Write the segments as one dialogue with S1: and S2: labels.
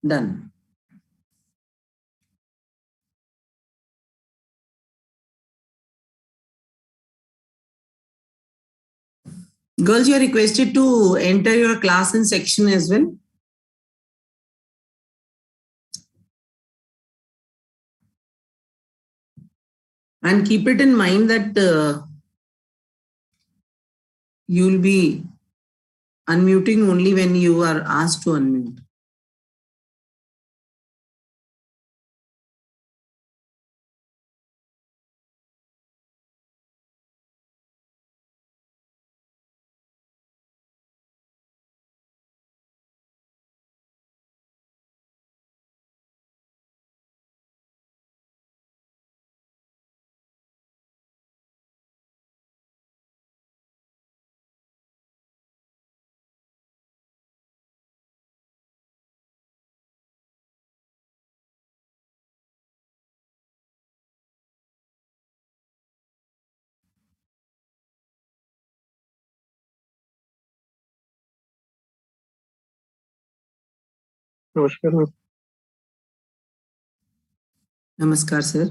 S1: Done. Girls, you are requested to enter your class and section as well. And keep it in mind that you'll be unmuting only when you are asked to unmute.
S2: Namaskar, ma'am.
S1: Namaskar, sir.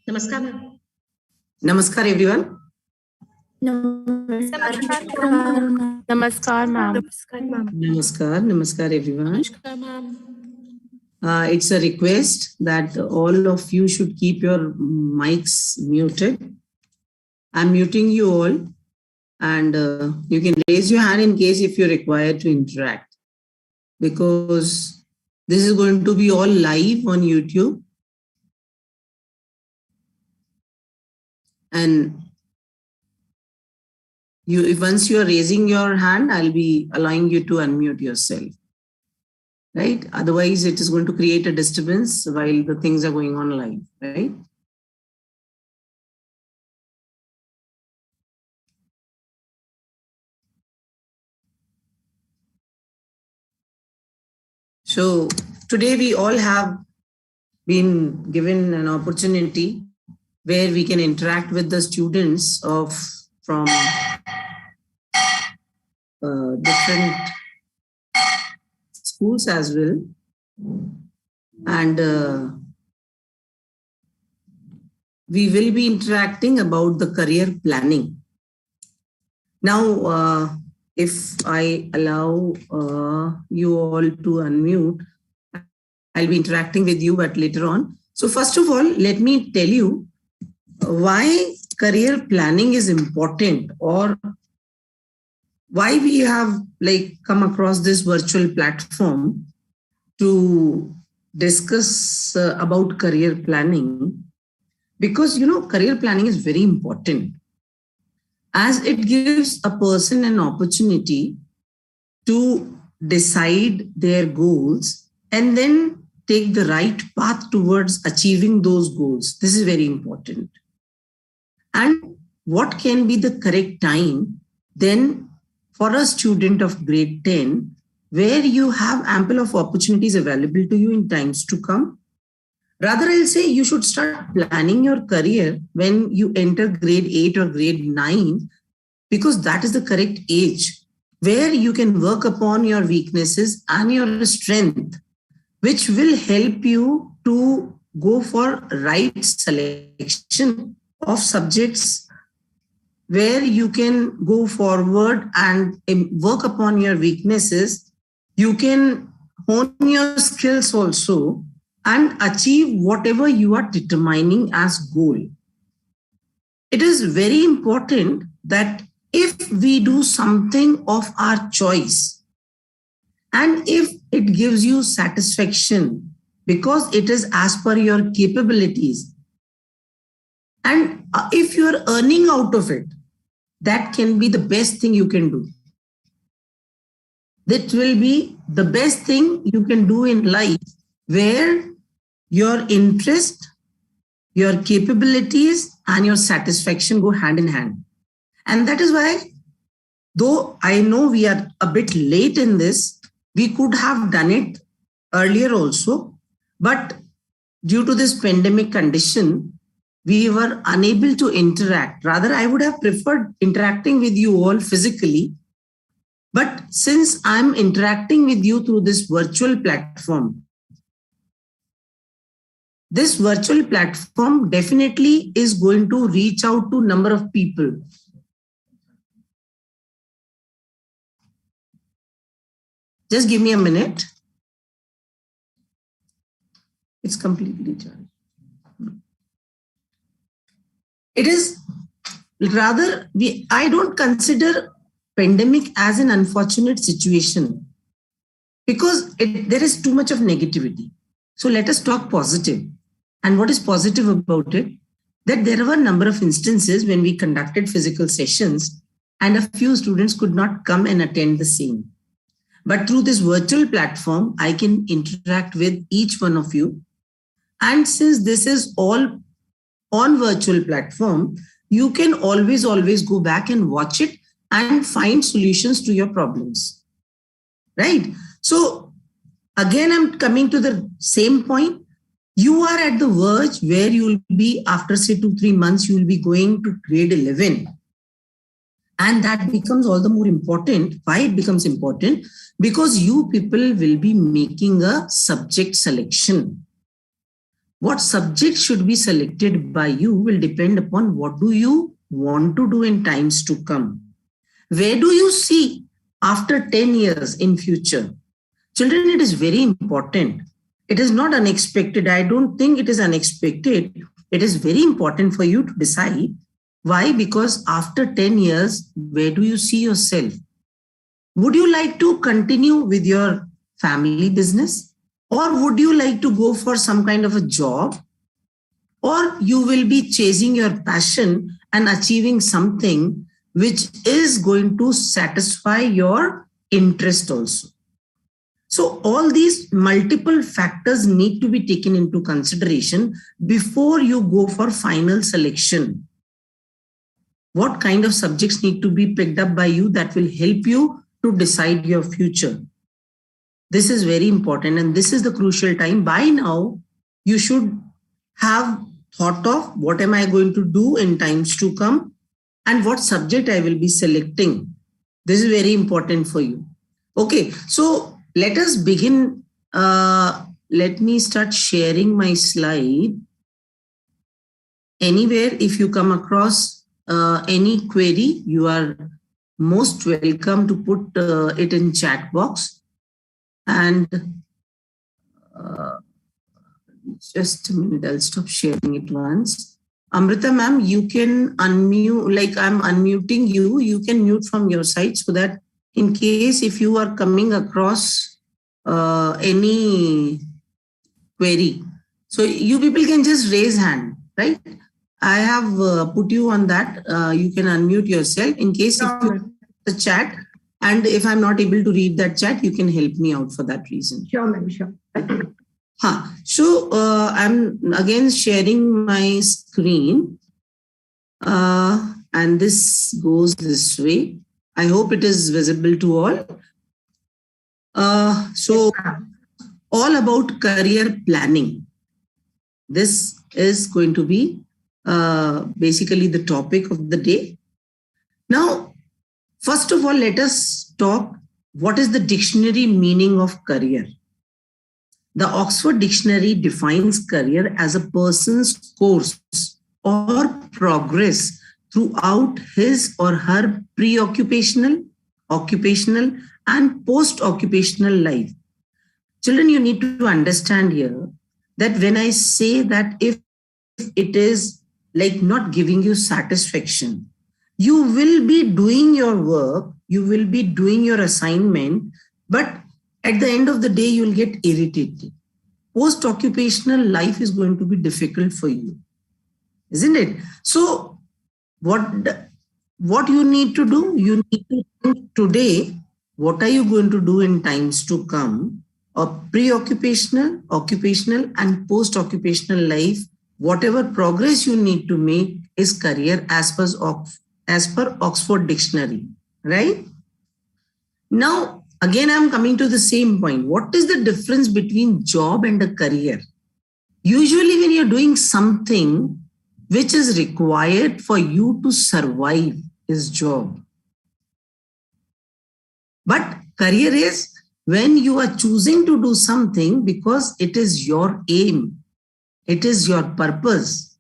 S2: Namaskar, ma'am.
S1: Namaskar, everyone.
S3: Namaskar, ma'am.
S1: Namaskar, everyone.
S2: Namaskar, ma'am.
S1: It's a request that all of you should keep your mics muted. I'm muting you all, and you can raise your hand in case if you're required to interact, because this is going to be all live on YouTube. And once you are raising your hand, I'll be allowing you to unmute yourself. Right? Otherwise, it is going to create a disturbance while the things are going on live, right? So today we all have been given an opportunity where we can interact with the students from different schools as well. And we will be interacting about the career planning. Now, if I allow you all to unmute, I'll be interacting with you, but later on. So first of all, let me tell you why career planning is important, or why we have come across this virtual platform to discuss about career planning. Because, career planning is very important, as it gives a person an opportunity to decide their goals and then take the right path towards achieving those goals. This is very important. And what can be the correct time then for a student of grade 10, where you have ample of opportunities available to you in times to come? Rather, I'll say you should start planning your career when you enter grade 8 or grade 9, because that is the correct age where you can work upon your weaknesses and your strength, which will help you to go for right selection of subjects where you can go forward and work upon your weaknesses. You can hone your skills also and achieve whatever you are determining as goal. It is very important that if we do something of our choice, and if it gives you satisfaction because it is as per your capabilities, and if you are earning out of it, that can be the best thing you can do. That will be the best thing you can do in life, where your interest, your capabilities, and your satisfaction go hand in hand. And that is why, though I know we are a bit late in this, we could have done it earlier also, but due to this pandemic condition, we were unable to interact. Rather, I would have preferred interacting with you all physically. But since I'm interacting with you through this virtual platform, this virtual platform definitely is going to reach out to a number of people. Just give me a minute. It's completely charged. It is rather, I don't consider pandemic as an unfortunate situation, because there is too much of negativity. So let us talk positive. And what is positive about it? That there were a number of instances when we conducted physical sessions and a few students could not come and attend the same. But through this virtual platform, I can interact with each one of you. And since this is all on virtual platform, you can always go back and watch it and find solutions to your problems. Right? So again, I'm coming to the same point. You are at the verge where you will be, after say 2-3 months, you will be going to grade 11. And that becomes all the more important. Why it becomes important? Because you people will be making a subject selection. what subject should be selected by you will depend upon what do you want to do in times to come. Where do you see after 10 years in future? Children, it is very important. It is not unexpected. I don't think it is unexpected. It is very important for you to decide. Why? Because after 10 years, where do you see yourself? Would you like to continue with your family business? Or would you like to go for some kind of a job? Or you will be chasing your passion and achieving something which is going to satisfy your interest also. So all these multiple factors need to be taken into consideration before you go for final selection. What kind of subjects need to be picked up by you that will help you to decide your future? This is very important, and this is the crucial time. By now, you should have thought of what am I going to do in times to come and what subject I will be selecting. This is very important for you. Okay, so let us begin. Let me start sharing my slide. Anywhere, if you come across any query, you are most welcome to put it in chat box. And just a minute, I'll stop sharing it once. Amrita ma'am, you can unmute, like I'm unmuting you. You can mute from your side so that in case if you are coming across any query, so you people can just raise hand, right? I have put you on that. You can unmute yourself in case if you the chat, and if I'm not able to read that chat, you can help me out for that reason.
S2: Sure, ma'am, sure.
S1: So I'm again sharing my screen, and this goes this way. I hope it is visible to all. So all about career planning. This is going to be basically the topic of the day. Now, first of all, let us talk what is the dictionary meaning of career. The Oxford Dictionary defines career as a person's course or progress throughout his or her pre-occupational, occupational, and post-occupational life. Children, you need to understand here that when I say that if it is like not giving you satisfaction, you will be doing your work, you will be doing your assignment, but at the end of the day, you will get irritated. Post-occupational life is going to be difficult for you, isn't it? So what you need to do, you need to think today, what are you going to do in times to come? A pre-occupational, occupational, and post-occupational life, whatever progress you need to make is career as per Oxford Dictionary, right? Now, again, I'm coming to the same point. What is the difference between job and a career? Usually when you're doing something which is required for you to survive is job. But career is when you are choosing to do something because it is your aim, it is your purpose.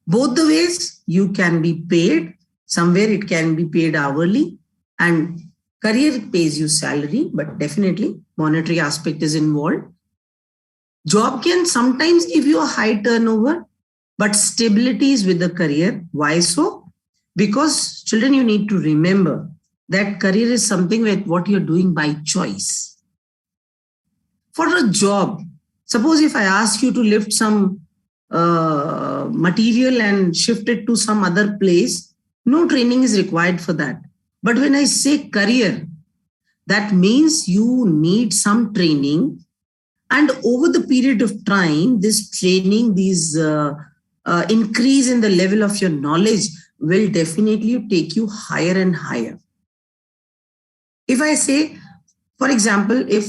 S1: Both the ways you can be paid. Somewhere it can be paid hourly, and career pays you salary, but definitely monetary aspect is involved. Job can sometimes give you a high turnover, but stability is with the career. Why so? Because children, you need to remember that career is something with what you're doing by choice. For a job, suppose if I ask you to lift some material and shift it to some other place, no training is required for that. But when I say career, that means you need some training, and over the period of time, this training, these increase in the level of your knowledge will definitely take you higher and higher. If I say, for example, if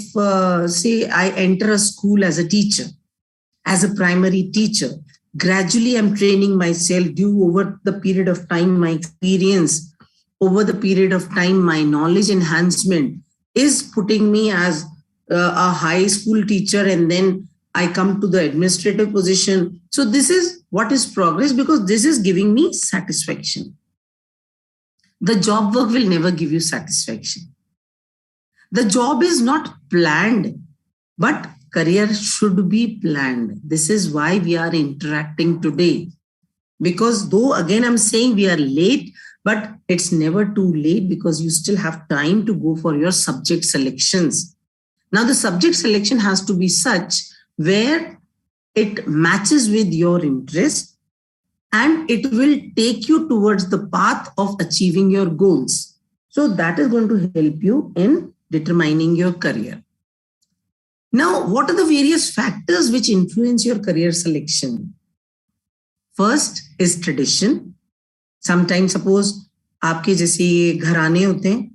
S1: say I enter a school as a teacher, as a primary teacher, gradually I'm training myself due over the period of time, my experience, over the period of time, my knowledge enhancement is putting me as a high school teacher, and then I come to the administrative position. So this is what is progress, because this is giving me satisfaction. The job work will never give you satisfaction. The job is not planned, but career should be planned. This is why we are interacting today. Because though again I'm saying we are late, but it's never too late, because you still have time to go for your subject selections. Now the subject selection has to be such where it matches with your interest and it will take you towards the path of achieving your goals. So that is going to help you in determining your career. Now, what are the various factors which influence your career selection? First is tradition. Sometimes suppose आपके जैसे घराने होते हैं,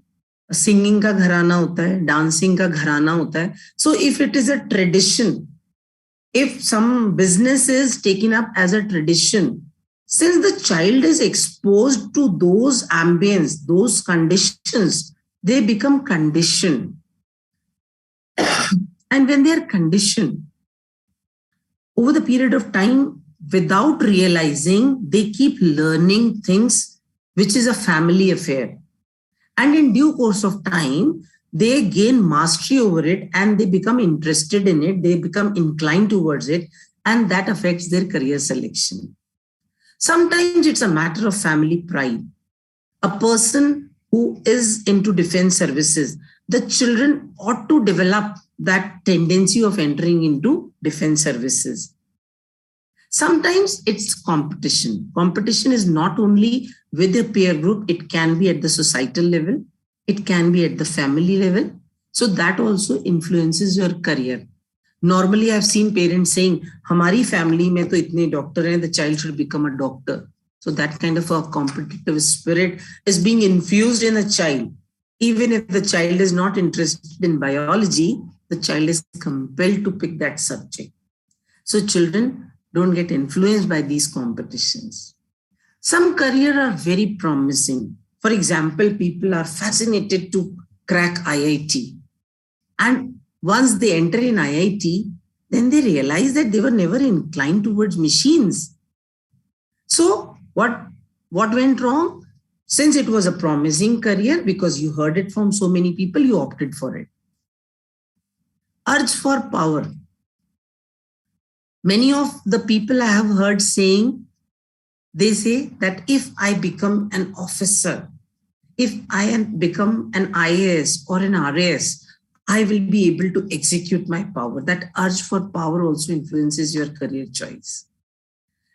S1: singing का घराना होता है, dancing का घराना होता है. So if it is a tradition, if some business is taken up as a tradition, since the child is exposed to those ambience, those conditions, they become conditioned. And when they are conditioned, over the period of time, without realizing, they keep learning things which is a family affair. And in due course of time, they gain mastery over it and they become interested in it, they become inclined towards it, and that affects their career selection. Sometimes it's a matter of family pride. A person who is into defense services, the children ought to develop that tendency of entering into defense services. Sometimes it's competition. Competition is not only with a peer group, it can be at the societal level, it can be at the family level. So that also influences your career. Normally, I've seen parents saying, "Hamari family mein to itne doctor hain, the child should become a doctor." So that kind of a competitive spirit is being infused in a child. Even if the child is not interested in biology, the child is compelled to pick that subject. So children don't get influenced by these competitions. Some careers are very promising. For example, people are fascinated to crack IIT. And once they enter in IIT, then they realize that they were never inclined towards machines. So what went wrong? Since it was a promising career, because you heard it from so many people, you opted for it. Urge for power. Many of the people I have heard saying, they say that if I become an officer, if I become an IAS or an RAS, I will be able to execute my power. That urge for power also influences your career choice.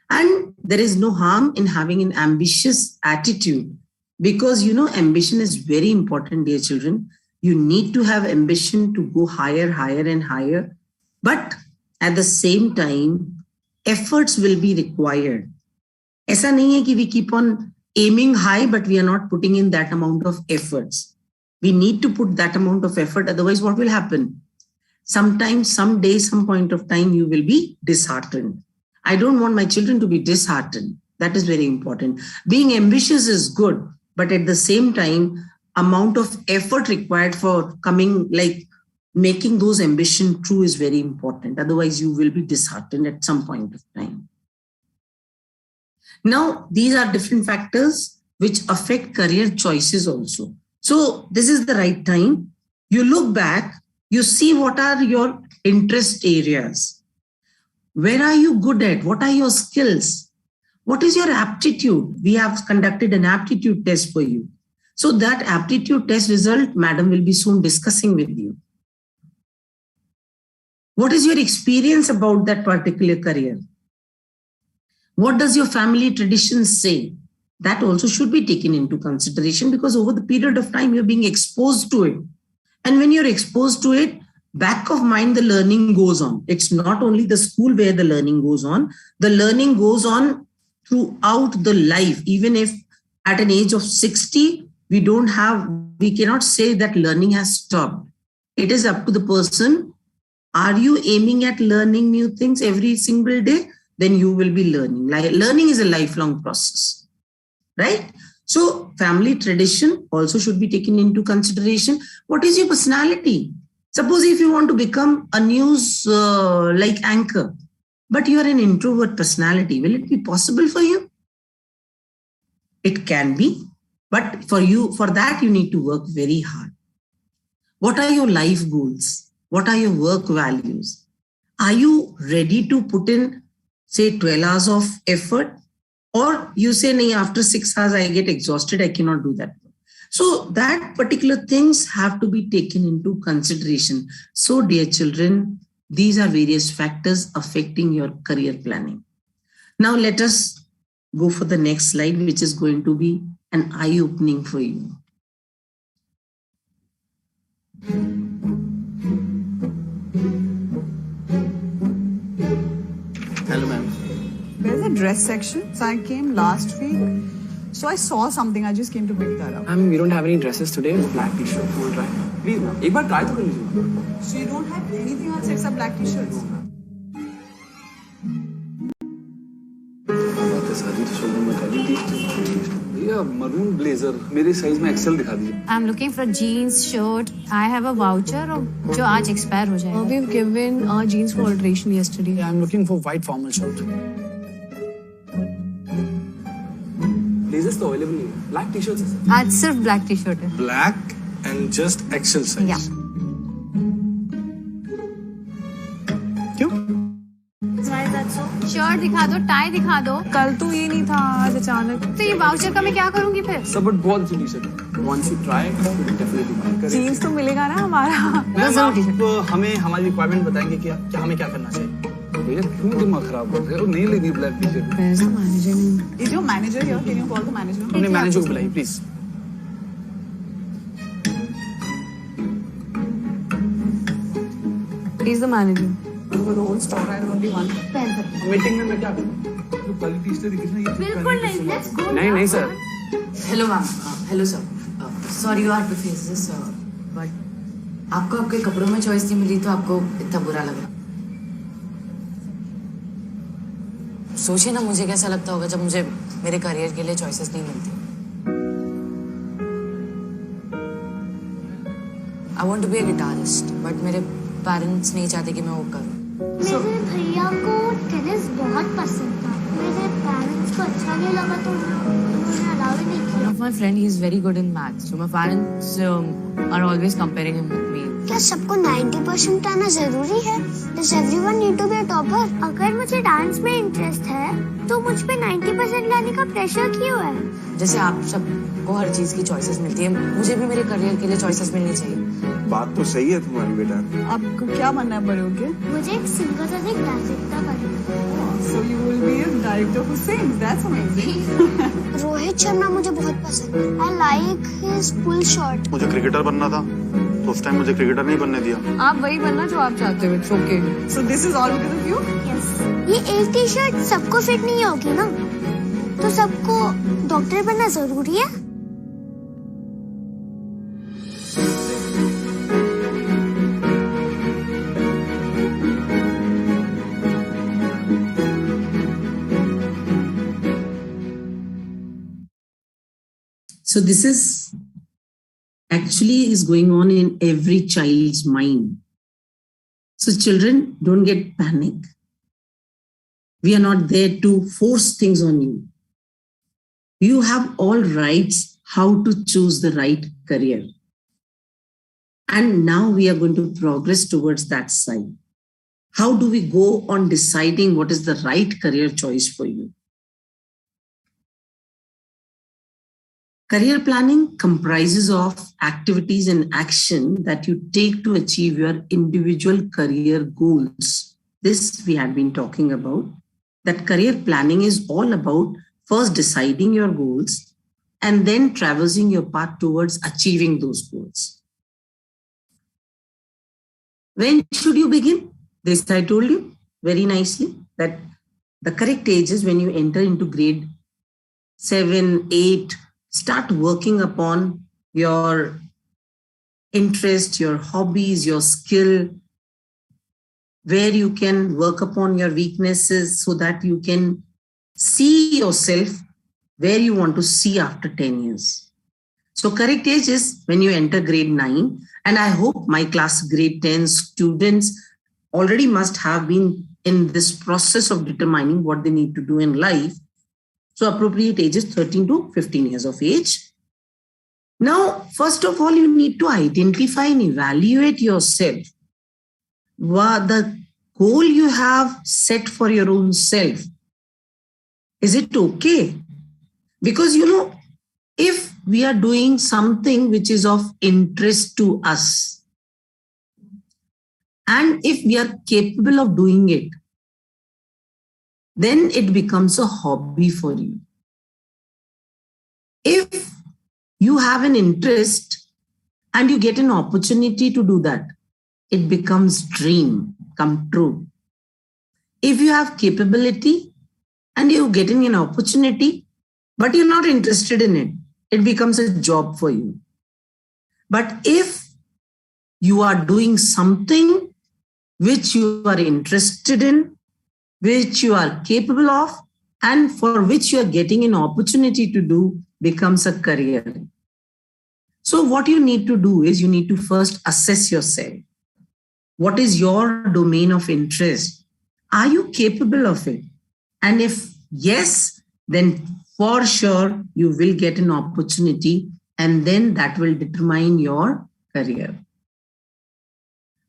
S1: And there is no harm in having an ambitious attitude, because ambition is very important, dear children. You need to have ambition to go higher, higher and higher. But at the same time, efforts will be required. ऐसा नहीं है कि we keep on aiming high, but we are not putting in that amount of efforts. We need to put that amount of effort. Otherwise, what will happen? Sometimes, someday, some point of time, you will be disheartened. I don't want my children to be disheartened. That is very important. Being ambitious is good, but at the same time, amount of effort required for making those ambition true is very important. Otherwise, you will be disheartened at some point of time. Now, these are different factors which affect career choices also. So this is the right time. You look back, you see what are your interest areas. Where are you good at? What are your skills? What is your aptitude? We have conducted an aptitude test for you. So that aptitude test result, madam will be soon discussing with you. What is your experience about that particular career? What does your family traditions say? That also should be taken into consideration, because over the period of time, you're being exposed to it. And when you're exposed to it, back of mind, the learning goes on. It's not only the school where the learning goes on. The learning goes on throughout the life. Even if at an age of 60, we cannot say that learning has stopped. It is up to the person. Are you aiming at learning new things every single day? Then you will be learning. Learning is a lifelong process, right? So family tradition also should be taken into consideration. What is your personality? Suppose if you want to become a news like anchor, but you are an introvert personality, will it be possible for you? It can be, but for that, you need to work very hard. What are your life goals? What are your work values? Are you ready to put in, say, 12 hours of effort? Or you say, nee, after 6 hours, I get exhausted, I cannot do that. So that particular things have to be taken into consideration. So dear children, these are various factors affecting your career planning. Now let us go for the next slide, which is going to be an eye-opening for you.
S2: Hello, ma'am.
S4: Where's the dress section? So I came last week. So I saw something. I just came to pick that up.
S2: We don't have any dresses today. Black t-shirt. We'll try. Please, ma'am. एक बार try तो कर लीजिए.
S4: So you don't have anything else except black t-shirts?
S2: बात है शादी तो showroom में कर दी. ये मरून ब्लेजर मेरे साइज में एक्सेल दिखा दीजिए.
S3: I'm looking for jeans, shirt. I have a voucher जो आज expire हो जाएगा.
S5: We've given our jeans for alteration yesterday.
S2: I'm looking for white formal shirt. Blazers तो available नहीं है. Black t-shirts है सर.
S3: आज सिर्फ black t-shirt है.
S6: Black and just XL size.
S3: Yeah. Shirt दिखा दो, टाई दिखा दो.
S5: कल तो ये नहीं था, आज अचानक.
S3: तो ये वाउचर का मैं क्या करूंगी फिर?
S2: सर बट बहुत अच्छी T-shirt. Once you try, you will definitely buy.
S5: Jeans तो मिलेगा ना हमारा.
S2: मैम आप हमें हमारी रिक्वायरमेंट बताएंगे कि हमें क्या करना चाहिए. भैया क्यों दिमाग खराब कर रहे हो? नहीं लेनी black T-shirt.
S5: Where's the manager?
S4: Is your manager here? Can you call the manager?
S2: अपने मैनेजर को बुलाइए please.
S5: He's the manager.
S4: For the whole store, I have only one.
S2: Meeting में मैं क्या करूं? पहली टी-शर्ट दिखी ना ये.
S3: बिल्कुल नहीं. Let's go.
S2: नहीं sir.
S7: Hello ma'am. Hello sir. Sorry you have to face this but आपको आपके कपड़ों में चॉइस नहीं मिली तो आपको इतना बुरा लगा. सोचिए ना मुझे कैसा लगता होगा जब मुझे मेरे करियर के लिए चॉइसेस नहीं मिलती. I want to be a guitarist but मेरे पेरेंट्स नहीं चाहते कि मैं वो करूं.
S8: मेरे भैया को टेनिस बहुत पसंद था. मेरे पेरेंट्स को अच्छा नहीं लगा तो उन्होंने अलाउ ही नहीं किया.
S7: One of my friend, he's very good in maths. So my parents are always comparing him with me.
S8: क्या सबको 90% आना जरूरी है? Does everyone need to be a topper? अगर मुझे डांस में इंटरेस्ट है तो मुझ पे 90% लाने का प्रेशर क्यों है?
S7: जैसे आप सबको हर चीज की चॉइसेस मिलती है, मुझे भी मेरे करियर के लिए चॉइसेस मिलनी चाहिए.
S6: बात तो सही है तुम्हारी बेटा.
S4: आपको क्या बनना है बड़े होके?
S8: मुझे एक सिंगर और एक डायरेक्टर बनना है.
S4: So you will be a director who sings. That's amazing.
S8: Rohit Sharma मुझे बहुत पसंद है. I like his pull shot.
S6: मुझे क्रिकेटर बनना था तो उस टाइम मुझे क्रिकेटर नहीं बनने दिया.
S5: आप वही बनना जो आप चाहते हो. It's okay.
S4: So this is all because of you?
S8: Yes. ये एक टी शर्ट सबको फिट नहीं होगी ना, तो सबको डॉक्टर बनना जरूरी है.
S1: So this is actually is going on in every child's mind. So children, don't get panic. We are not there to force things on you. You have all rights how to choose the right career. And now we are going to progress towards that side. How do we go on deciding what is the right career choice for you? Career planning comprises of activities and action that you take to achieve your individual career goals. This we have been talking about. That career planning is all about first deciding your goals and then traversing your path towards achieving those goals. When should you begin? This I told you very nicely that the correct age is when you enter into grade 7, 8, start working upon your interest, your hobbies, your skill, where you can work upon your weaknesses so that you can see yourself where you want to see after 10 years. So correct age is when you enter grade 9. And I hope my class grade 10 students already must have been in this process of determining what they need to do in life. So appropriate age is 13 to 15 years of age. Now, first of all, you need to identify and evaluate yourself. What the goal you have set for your own self. Is it okay? Because, if we are doing something which is of interest to us, and if we are capable of doing it, then it becomes a hobby for you. If you have an interest and you get an opportunity to do that, it becomes dream come true. If you have capability and you're getting an opportunity, but you're not interested in it, it becomes a job for you. But if you are doing something which you are interested in, which you are capable of, and for which you are getting an opportunity to do, becomes a career. So what you need to do is you need to first assess yourself. What is your domain of interest? Are you capable of it? And if yes, then for sure you will get an opportunity, and then that will determine your career.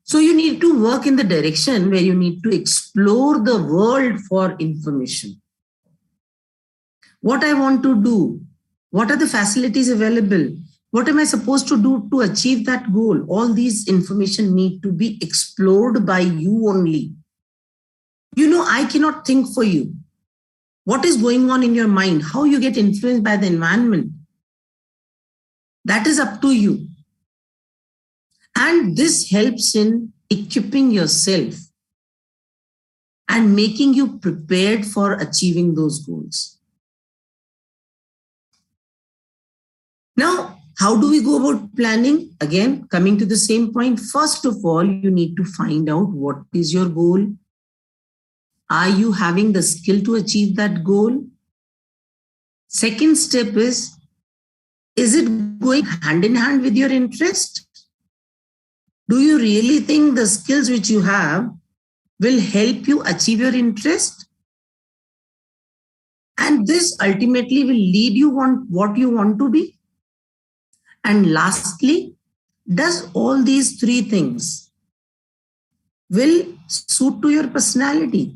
S1: So you need to work in the direction where you need to explore the world for information. What I want to do, what are the facilities available? What am I supposed to do to achieve that goal? All these information need to be explored by you only. I cannot think for you. What is going on in your mind? How you get influenced by the environment? That is up to you. And this helps in equipping yourself and making you prepared for achieving those goals. Now, how do we go about planning? Again, coming to the same point, first of all, you need to find out what is your goal. Are you having the skill to achieve that goal? Second step is it going hand in hand with your interest? Do you really think the skills which you have will help you achieve your interest? And this ultimately will lead you on what you want to be. And lastly, does all these three things will suit to your personality?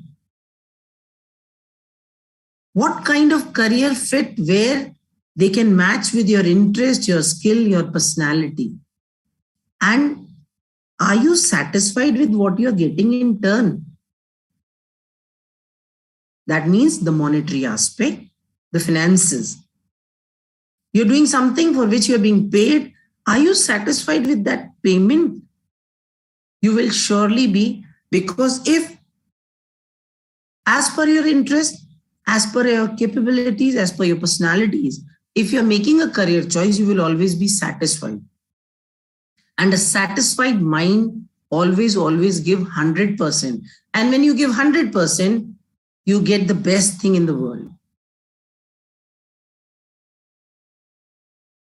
S1: What kind of career fit where they can match with your interest, your skill, your personality? And are you satisfied with what you're getting in turn? That means the monetary aspect, the finances. You're doing something for which you're being paid. Are you satisfied with that payment? You will surely be, because if, as per your interest, as per your capabilities, as per your personalities, if you're making a career choice, you will always be satisfied. And a satisfied mind always give 100%. And when you give 100%, you get the best thing in the world.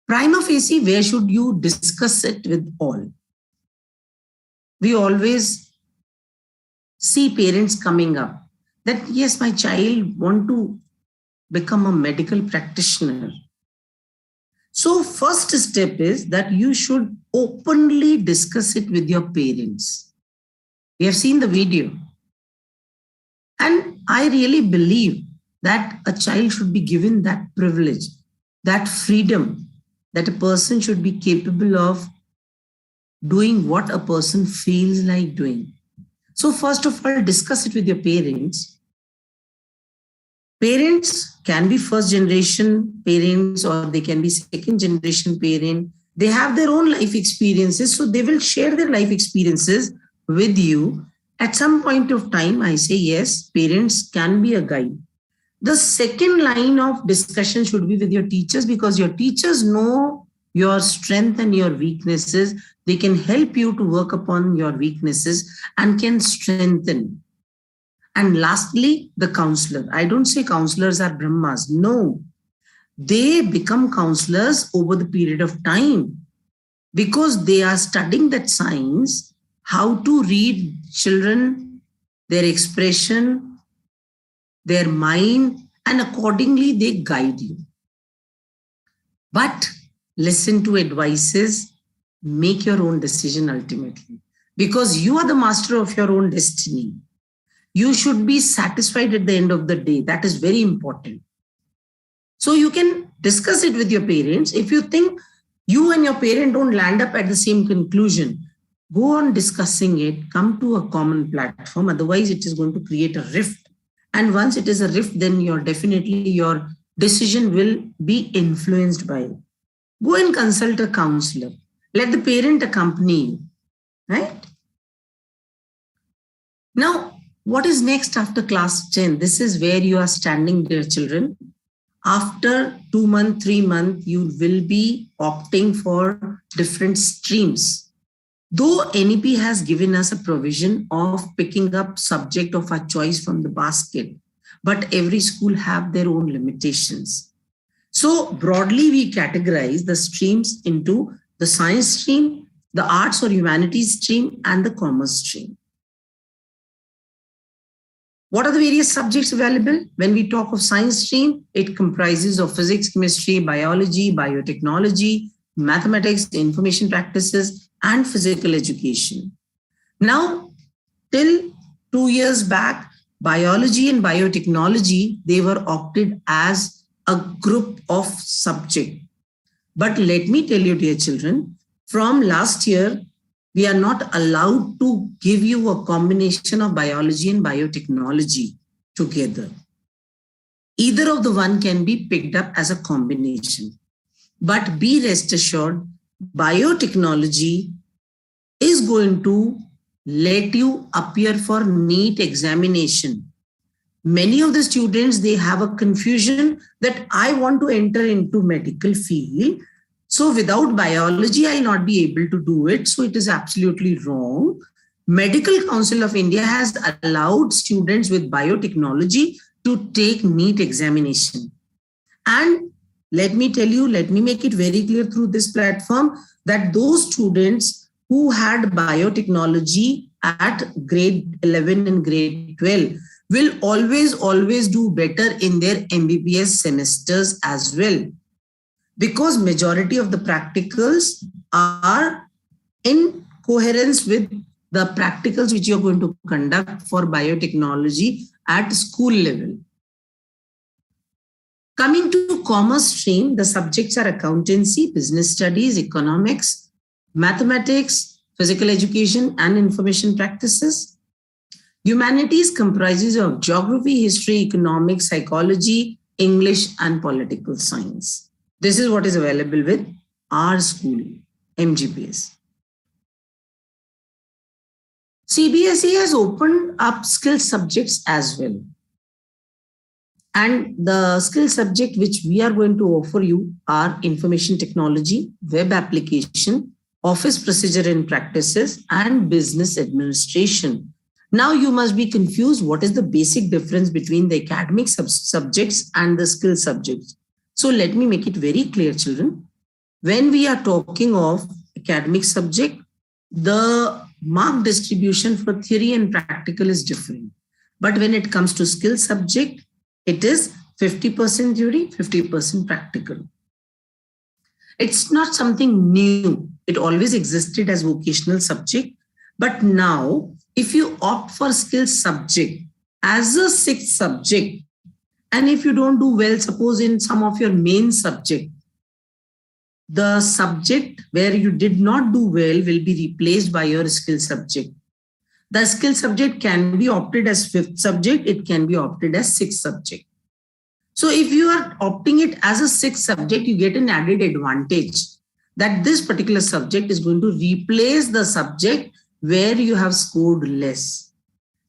S1: Prima facie, where should you discuss it with all? We always see parents coming up that, yes, my child want to become a medical practitioner. So first step is that you should openly discuss it with your parents. We have seen the video. And I really believe that a child should be given that privilege, that freedom, that a person should be capable of doing what a person feels like doing. So first of all, discuss it with your parents. Parents can be first generation parents or they can be second generation parent. They have their own life experiences, so they will share their life experiences with you. At some point of time, I say, yes, parents can be a guide. The second line of discussion should be with your teachers, because your teachers know your strength and your weaknesses. They can help you to work upon your weaknesses and can strengthen. And lastly, the counselor. I don't say counselors are Brahmas. No. they become counselors over the period of time because they are studying that science, how to read children, their expression, their mind, and accordingly they guide you. But listen to advices, make your own decision ultimately, because you are the master of your own destiny. You should be satisfied at the end of the day. That is very important. So you can discuss it with your parents. If you think you and your parent don't land up at the same conclusion, go on discussing it, come to a common platform. Otherwise, it is going to create a rift. And once it is a rift, then your decision will be influenced by it. Go and consult a counselor. Let the parent accompany you, right? Now, what is next after class 10? This is where you are standing, dear children. After 2 months, 3 months, you will be opting for different streams. Though NEP has given us a provision of picking up subject of our choice from the basket, but every school have their own limitations. So broadly, we categorize the streams into the science stream, the arts or humanities stream, and the commerce stream. What are the various subjects available? When we talk of science stream, it comprises of physics, chemistry, biology, biotechnology, mathematics, information practices, and physical education. Now, till 2 years back, biology and biotechnology, they were opted as a group of subject. But let me tell you, dear children, from last year, we are not allowed to give you a combination of biology and biotechnology together. Either of the one can be picked up as a combination. But be rest assured, biotechnology is going to let you appear for NEET examination. Many of the students, they have a confusion that I want to enter into medical field. So without biology, I'll not be able to do it. So it is absolutely wrong. Medical Council of India has allowed students with biotechnology to take NEET examination. And let me tell you, let me make it very clear through this platform that those students who had biotechnology at grade 11 and grade 12 will always do better in their MBBS semesters as well. Because majority of the practicals are in coherence with the practicals which you're going to conduct for biotechnology at school level. Coming to commerce stream, the subjects are accountancy, business studies, economics, mathematics, physical education, and information practices. Humanities comprises of geography, history, economics, psychology, English, and political science. This is what is available with our school, MGPS. CBSE has opened up skill subjects as well. And the skill subject which we are going to offer you are information technology, web application, office procedure and practices, and business administration. Now you must be confused. What is the basic difference between the academic subjects and the skill subjects? So let me make it very clear, children. When we are talking of academic subject, the mark distribution for theory and practical is different. But when it comes to skill subject, it is 50% theory, 50% practical. It's not something new. It always existed as vocational subject. But now, if you opt for skill subject as a 6th subject, and if you don't do well, suppose in some of your main subject, the subject where you did not do well will be replaced by your skill subject. The skill subject can be opted as 5th subject. It can be opted as 6th subject. So if you are opting it as a 6th subject, you get an added advantage that this particular subject is going to replace the subject where you have scored less.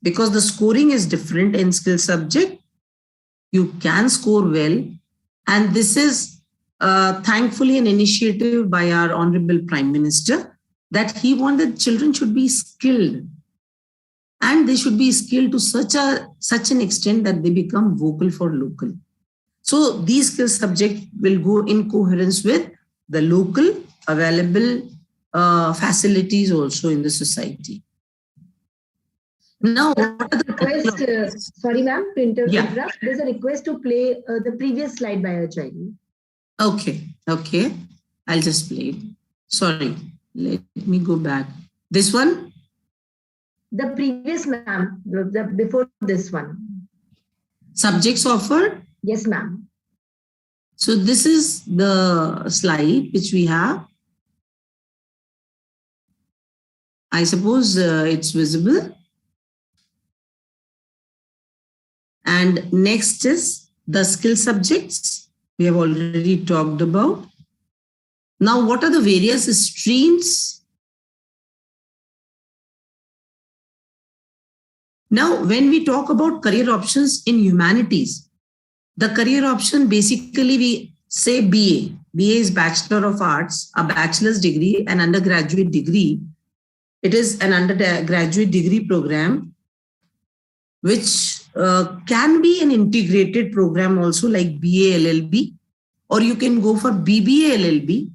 S1: Because the scoring is different in skill subject, you can score well. And this is thankfully an initiative by our Honorable Prime Minister that he wanted children should be skilled. And they should be skilled to such an extent that they become vocal for local. So these skill subjects will go in coherence with the local available facilities also in the society. Now, what are the
S9: request, sorry ma'am, to interrupt.
S1: Yeah.
S9: There's a request to play the previous slide by our child.
S1: Okay. I'll just play it. Sorry, let me go back. This one?
S9: The previous ma'am, the before this one.
S1: Subjects offered?
S9: Yes, ma'am.
S1: So this is the slide which we have. I suppose it's visible. And next is the skill subjects we have already talked about. Now, what are the various streams? Now, when we talk about career options in humanities, the career option basically we say BA. BA is Bachelor of Arts, a bachelor's degree, an undergraduate degree. It is an undergraduate degree program which can be an integrated program also like BA LLB, or you can go for BBA LLB.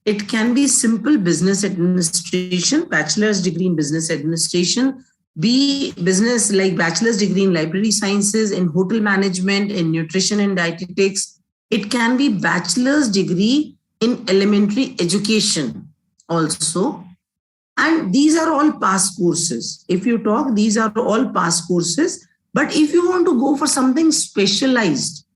S1: It can be simple business administration, bachelor's degree in business administration, be business like bachelor's degree in library sciences, in hotel management, in nutrition and dietetics. It can be bachelor's degree in elementary education also. And these are all past courses. If you talk, these are all past courses. But if you want to go for something specialized,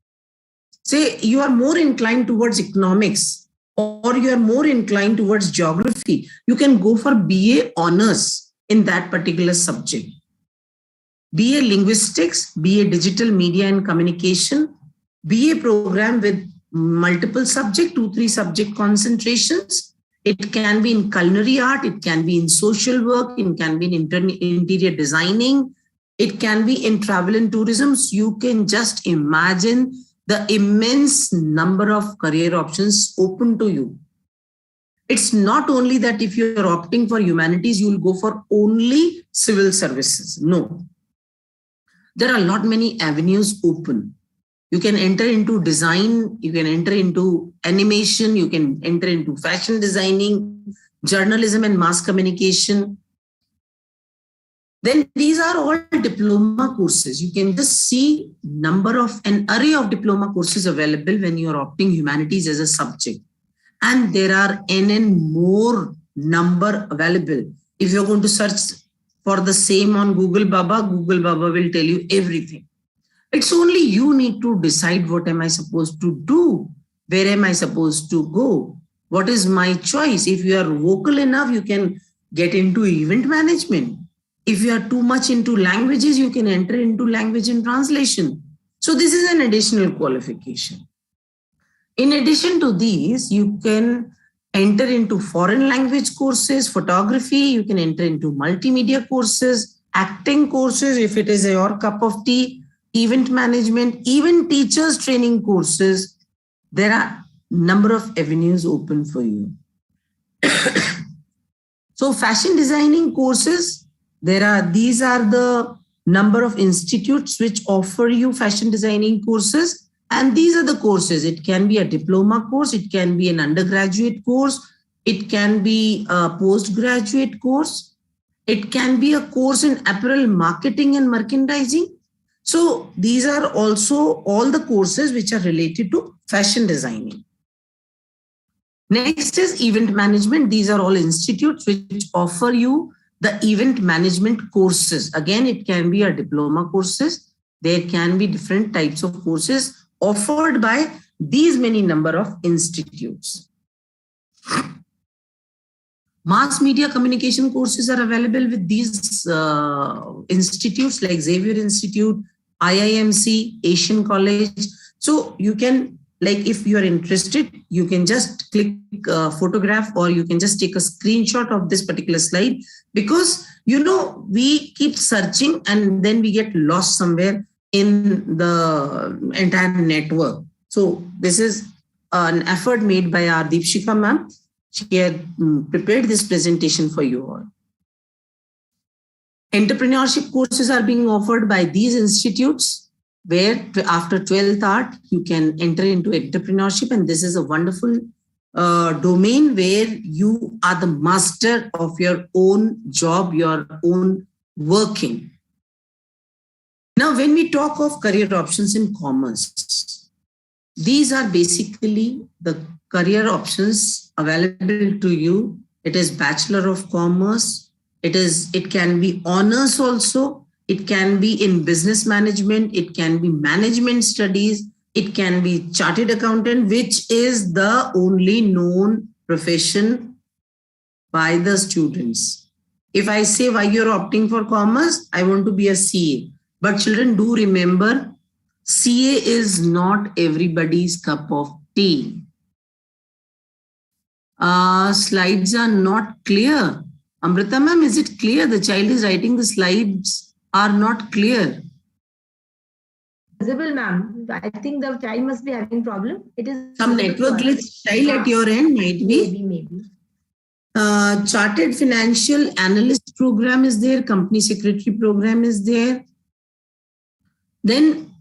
S1: say you are more inclined towards economics, or you are more inclined towards geography, you can go for BA honors in that particular subject. BA linguistics, BA digital media and communication, BA program with multiple subject, 2-3 subject concentrations. It can be in culinary art, it can be in social work, it can be in interior designing, it can be in travel and tourism. So you can just imagine the immense number of career options open to you. It's not only that if you're opting for humanities, you will go for only civil services. No. There are not many avenues open. You can enter into design, you can enter into animation, you can enter into fashion designing, journalism and mass communication. Then these are all diploma courses. You can just see an array of diploma courses available when you are opting humanities as a subject. And there are n more number available. If you're going to search for the same on Google Baba will tell you everything. It's only you need to decide what am I supposed to do? Where am I supposed to go? What is my choice? If you are vocal enough, you can get into event management. If you are too much into languages, you can enter into language and translation. So this is an additional qualification. In addition to these, you can enter into foreign language courses, photography, you can enter into multimedia courses, acting courses, if it is your cup of tea, event management, even teachers training courses. There are number of avenues open for you. So fashion designing courses, these are the number of institutes which offer you fashion designing courses. And these are the courses. It can be a diploma course. It can be an undergraduate course. It can be a postgraduate course. It can be a course in apparel marketing and merchandising. So these are also all the courses which are related to fashion designing. Next is event management. These are all institutes which offer you the event management courses. Again, it can be a diploma courses. There can be different types of courses offered by these many number of institutes. Mass media communication courses are available with these institutes like Xavier Institute, IIMC, Asian College. So you can, like if you are interested, you can just click a photograph or you can just take a screenshot of this particular slide, because we keep searching and then we get lost somewhere in the entire network. So this is an effort made by our Deepshika ma'am. She had prepared this presentation for you all. Entrepreneurship courses are being offered by these institutes. where after 12th art, you can enter into entrepreneurship. And this is a wonderful domain where you are the master of your own job, your own working. Now, when we talk of career options in commerce, these are basically the career options available to you. It is Bachelor of Commerce. It can be honors also. It can be in business management. It can be management studies. It can be chartered accountant, which is the only known profession by the students. If I say why you're opting for commerce, I want to be a CA. But children, do remember, CA is not everybody's cup of tea. Slides are not clear. Amrita ma'am, is it clear? The child is writing the slides are not clear.
S9: Visible, ma'am. I think the child must be having problem. It is
S1: some network glitch child at your end, might be.
S9: Maybe.
S1: Chartered Financial Analyst program is there. Company Secretary program is there. Then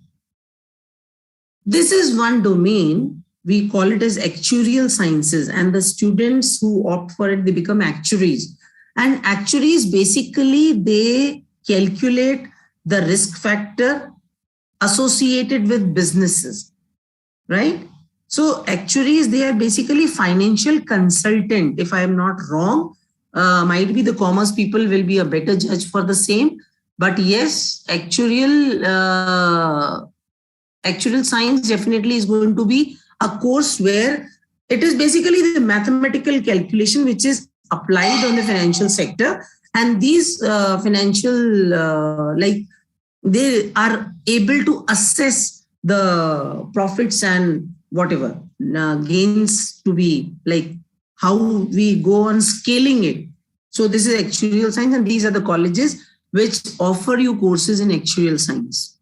S1: this is one domain. We call it as Actuarial Sciences. And the students who opt for it, they become actuaries. And actuaries, basically, they calculate the risk factor associated with businesses, right? So actuaries, they are basically financial consultant. If I am not wrong, might be the commerce people will be a better judge for the same. But yes, actuarial science definitely is going to be a course where it is basically the mathematical calculation which is applied on the financial sector. And these financial, they are able to assess the profits and whatever gains to be, like how we go on scaling it. So this is actuarial science, and these are the colleges which offer you courses in actuarial science.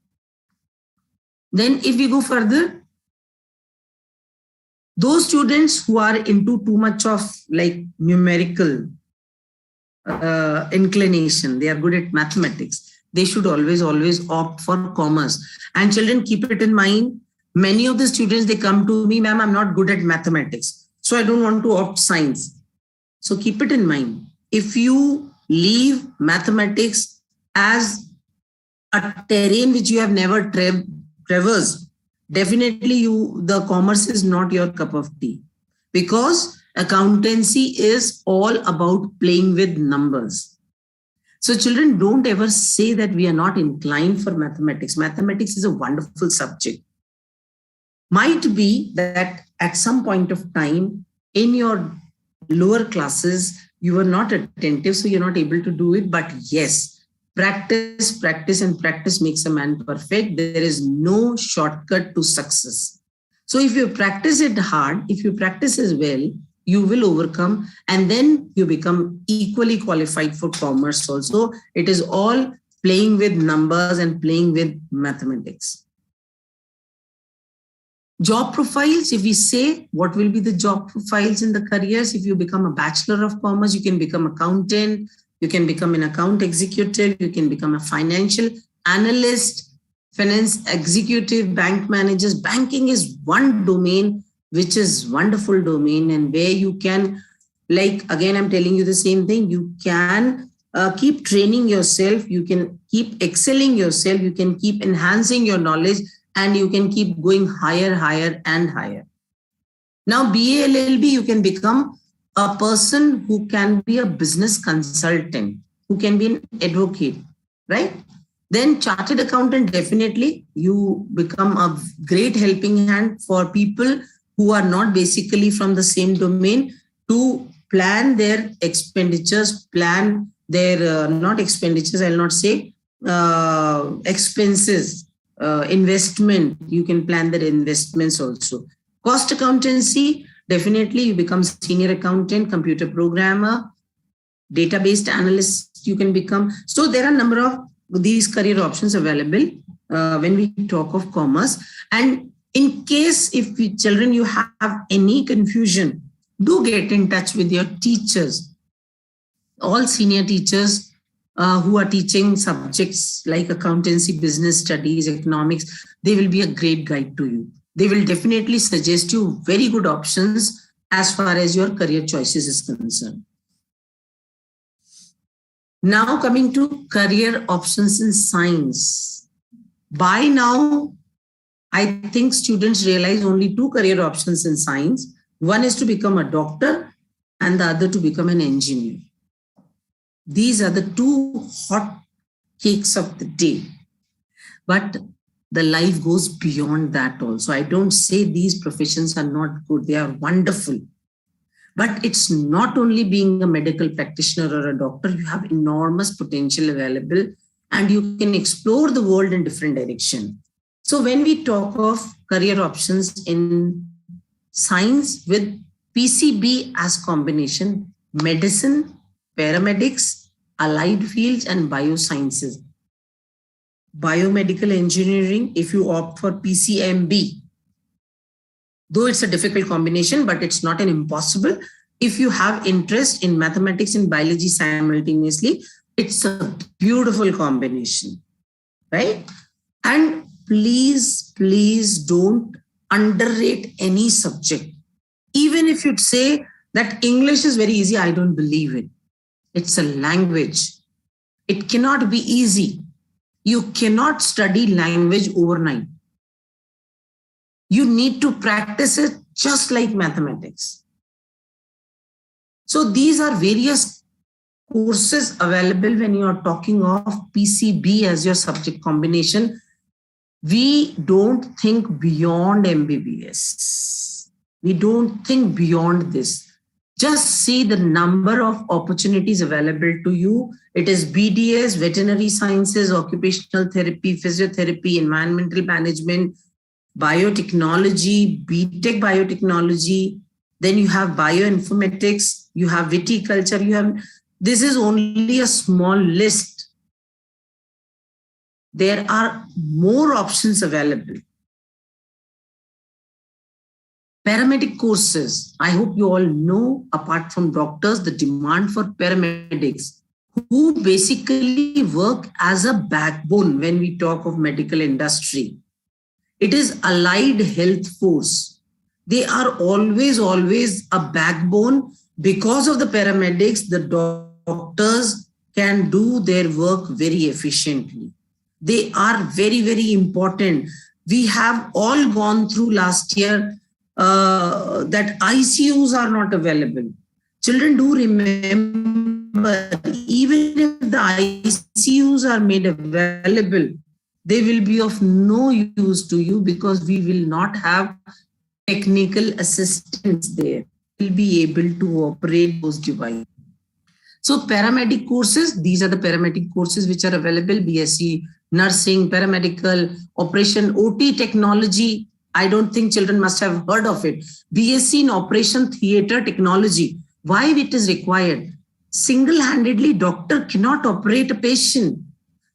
S1: Then if we go further, those students who are into too much of like numerical inclination, they are good at mathematics, they should always opt for commerce. And children, keep it in mind, many of the students, they come to me, ma'am, I'm not good at mathematics, so I don't want to opt science. So keep it in mind. If you leave mathematics as a terrain which you have never traversed, definitely the commerce is not your cup of tea, because accountancy is all about playing with numbers. So children, don't ever say that we are not inclined for mathematics. Mathematics is a wonderful subject. Might be that at some point of time in your lower classes, you were not attentive, so you're not able to do it. But yes, practice, and practice makes a man perfect. There is no shortcut to success. So if you practice it hard, if you practice as well, you will overcome, and then you become equally qualified for commerce also. It is all playing with numbers and playing with mathematics. Job profiles, if we say, what will be the job profiles in the careers? If you become a Bachelor of Commerce, you can become accountant, you can become an account executive, you can become a financial analyst, finance executive, bank managers. Banking is one domain which is wonderful domain, and where you can, like, again, I'm telling you the same thing, you can keep training yourself, you can keep excelling yourself, you can keep enhancing your knowledge, and you can keep going higher and higher. Now, BA LLB, you can become a person who can be a business consultant, who can be an advocate, right? Then chartered accountant, definitely you become a great helping hand for people who are not basically from the same domain, to plan their expenditures, plan their, not expenditures, I'll not say, expenses, investment. You can plan their investments also. Cost accountancy, definitely you become senior accountant, computer programmer, database analyst you can become. So there are a number of these career options available when we talk of commerce. And in case if children, you have any confusion, do get in touch with your teachers. All senior teachers who are teaching subjects like accountancy, business studies, economics, they will be a great guide to you. They will definitely suggest you very good options as far as your career choices is concerned. Now coming to career options in science. By now, I think students realize only two career options in science. One is to become a doctor and the other to become an engineer. These are the two hot cakes of the day. But the life goes beyond that also. I don't say these professions are not good. They are wonderful. But it's not only being a medical practitioner or a doctor. You have enormous potential available and you can explore the world in different directions. So when we talk of career options in science with PCB as combination, medicine, paramedics, allied fields, and biosciences. Biomedical engineering, if you opt for PCMB, though it's a difficult combination, but it's not an impossible. If you have interest in mathematics and biology simultaneously, it's a beautiful combination, right? And please, please don't underrate any subject. Even if you'd say that English is very easy, I don't believe it. It's a language. It cannot be easy. You cannot study language overnight. You need to practice it just like mathematics. So these are various courses available when you are talking of PCB as your subject combination. We don't think beyond MBBS. We don't think beyond this. Just see the number of opportunities available to you. It is BDS, veterinary sciences, occupational therapy, physiotherapy, environmental management, biotechnology, BTech biotechnology. Then you have bioinformatics, you have viticulture, you have, this is only a small list. There are more options available. Paramedic courses. I hope you all know, apart from doctors, the demand for paramedics who basically work as a backbone when we talk of medical industry. It is allied health force. They are always a backbone. Because of the paramedics, the doctors can do their work very efficiently. They are very, very important. We have all gone through last year that ICUs are not available. Children do remember, even if the ICUs are made available, they will be of no use to you because we will not have technical assistance there. We'll be able to operate those devices. So paramedic courses, these are the paramedic courses which are available: BSc nursing, paramedical, operation, OT technology. I don't think children must have heard of it. BSc in operation theater technology. Why it is required? Single-handedly, doctor cannot operate a patient.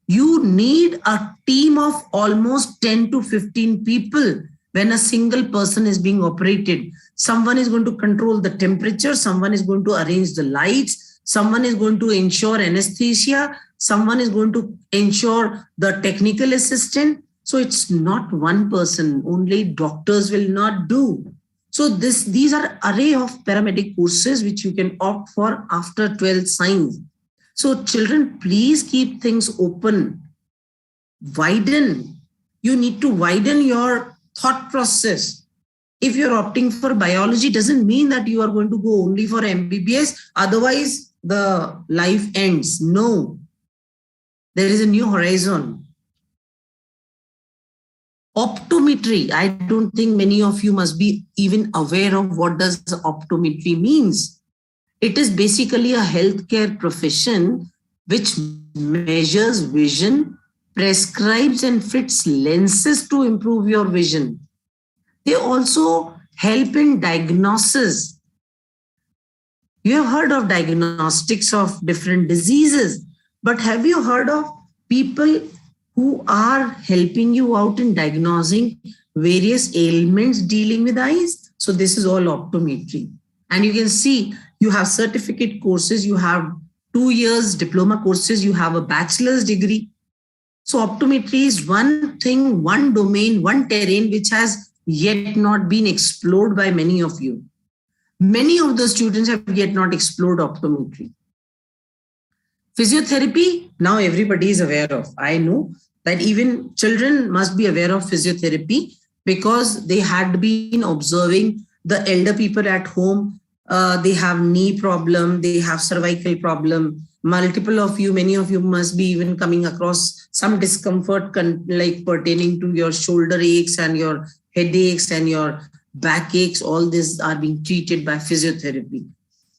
S1: You need a team of almost 10 to 15 people when a single person is being operated. Someone is going to control the temperature, someone is going to arrange the lights, someone is going to ensure anesthesia, someone is going to ensure the technical assistant. So it's not one person, only doctors will not do. So these are array of paramedic courses which you can opt for after 12th science. So children, please keep things open. Widen. You need to widen your thought process. If you're opting for biology, doesn't mean that you are going to go only for MBBS. Otherwise, the life ends. No. There is a new horizon. Optometry. I don't think many of you must be even aware of what does optometry means. It is basically a healthcare profession which measures vision, prescribes and fits lenses to improve your vision. They also help in diagnosis. You have heard of diagnostics of different diseases, but have you heard of people who are helping you out in diagnosing various ailments dealing with eyes? So this is all optometry. And you can see you have certificate courses, you have 2 years diploma courses, you have a bachelor's degree. So optometry is one thing, one domain, one terrain which has yet not been explored by many of you. Many of the students have yet not explored optometry. Physiotherapy, now everybody is aware of. I know that even children must be aware of physiotherapy because they had been observing the elder people at home. They have knee problem, they have cervical problem. Multiple of you, many of you must be even coming across some discomfort like pertaining to your shoulder aches and your headaches and your backaches. All these are being treated by physiotherapy.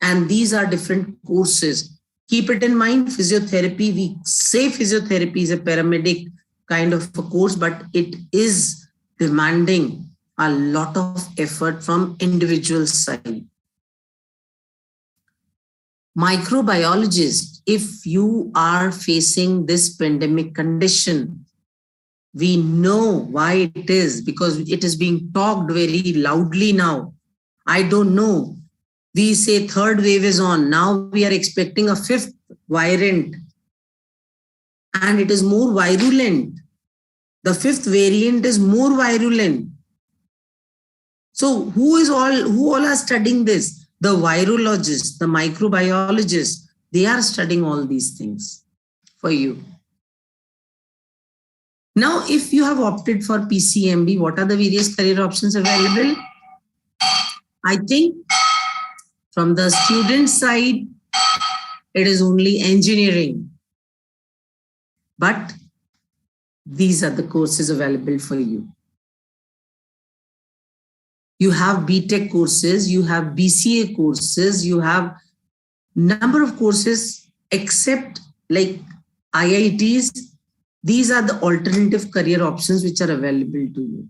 S1: And these are different courses. Keep it in mind, physiotherapy, we say physiotherapy is a paramedic kind of a course, but it is demanding a lot of effort from individual side. Microbiologist, if you are facing this pandemic condition, we know why it is, because it is being talked very loudly now. I don't know. We say third wave is on. Now we are expecting a fifth variant, and it is more virulent. The fifth variant is more virulent. So who all are studying this? The virologists, the microbiologists, they are studying all these things for you. Now, if you have opted for PCMB, what are the various career options available? I think from the student side, it is only engineering. But these are the courses available for you. You have BTech courses, you have BCA courses, you have number of courses except like IITs. These are the alternative career options which are available to you.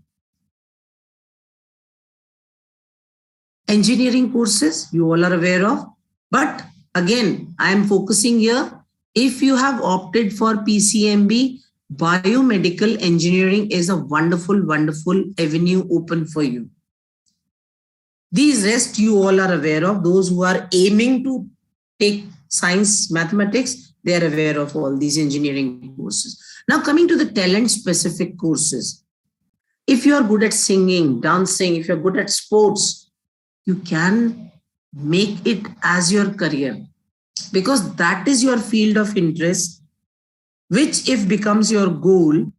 S1: Engineering courses, you all are aware of. But again, I am focusing here. If you have opted for PCMB, biomedical engineering is a wonderful, wonderful avenue open for you. These rest you all are aware of. Those who are aiming to take science, mathematics, they are aware of all these engineering courses. Now coming to the talent-specific courses. If you are good at singing, dancing, if you're good at sports, you can make it as your career because that is your field of interest, which if becomes your goal,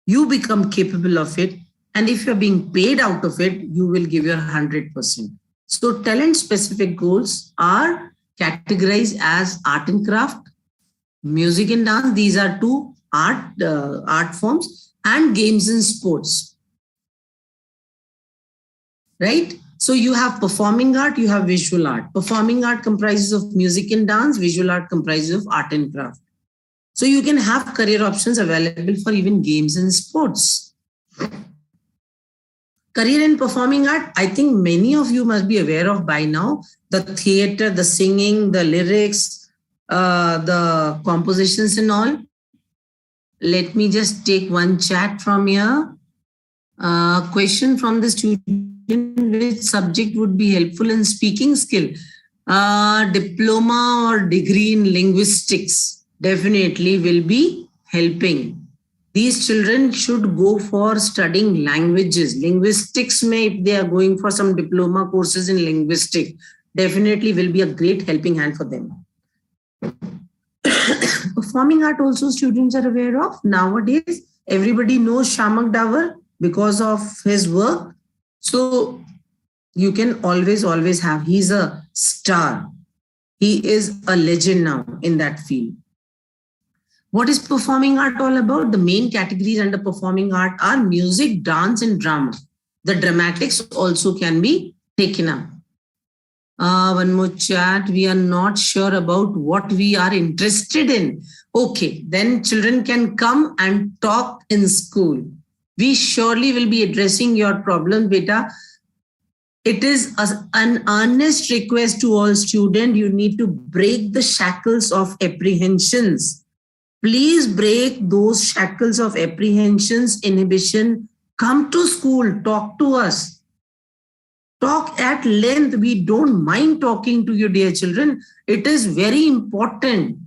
S1: you become capable of it. And if you're being paid out of it, you will give your 100%. So talent-specific goals are categorized as art and craft, music and dance. These are two art forms, and games and sports. Right? So you have performing art, you have visual art. Performing art comprises of music and dance, visual art comprises of art and craft. So you can have career options available for even games and sports. Career in performing art, I think many of you must be aware of by now. The theater, the singing, the lyrics, the compositions and all. Let me just take one chat from here. Question from the student. Which subject would be helpful in speaking skill? Diploma or degree in linguistics definitely will be helping. These children should go for studying languages. Linguistics, if they are going for some diploma courses in linguistics, definitely will be a great helping hand for them. Performing art also students are aware of. Nowadays, everybody knows Shamak Davar because of his work. So you can always have, he's a star. He is a legend now in that field. What is performing art all about? The main categories under performing art are music, dance, and drama. The dramatics also can be taken up. One more chat. We are not sure about what we are interested in. Okay, then children can come and talk in school. We surely will be addressing your problem, beta. It is an earnest request to all students. You need to break the shackles of apprehensions. Please break those shackles of apprehensions, inhibition. Come to school, talk to us. Talk at length. We don't mind talking to you, dear children. It is very important.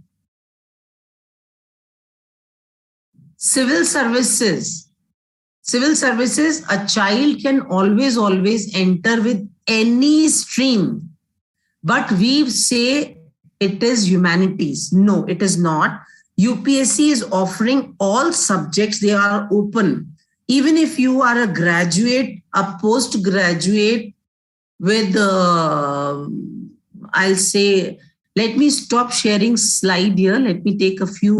S1: Civil services. Civil services, a child can always enter with any stream. But we say it is humanities. No, it is not. UPSC is offering all subjects. They are open. Even if you are a graduate, a postgraduate with, I'll say, let me stop sharing slide here. Let me take a few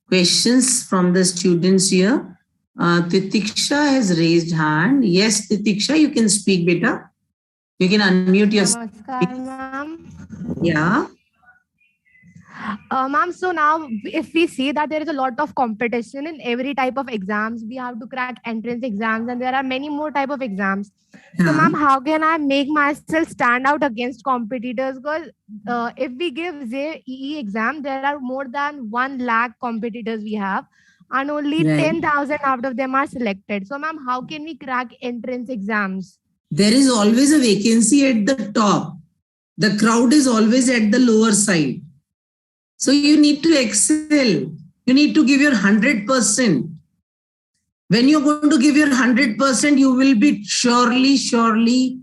S1: questions from the students here. Titiksha has raised hand. Yes, Titiksha, you can speak, beta. You can unmute yourself.
S10: Namaskar, ma'am.
S1: Yeah.
S10: Ma'am, so now if we see that there is a lot of competition in every type of exams, we have to crack entrance exams and there are many more type of exams. So ma'am, how can I make myself stand out against competitors? Because if we give JEE exam, there are more than 1 lakh competitors we have and only 10,000 out of them are selected. So ma'am, how can we crack entrance exams?
S1: There is always a vacancy at the top. The crowd is always at the lower side. So you need to excel. You need to give your 100%. When you're going to give your 100%, you will be surely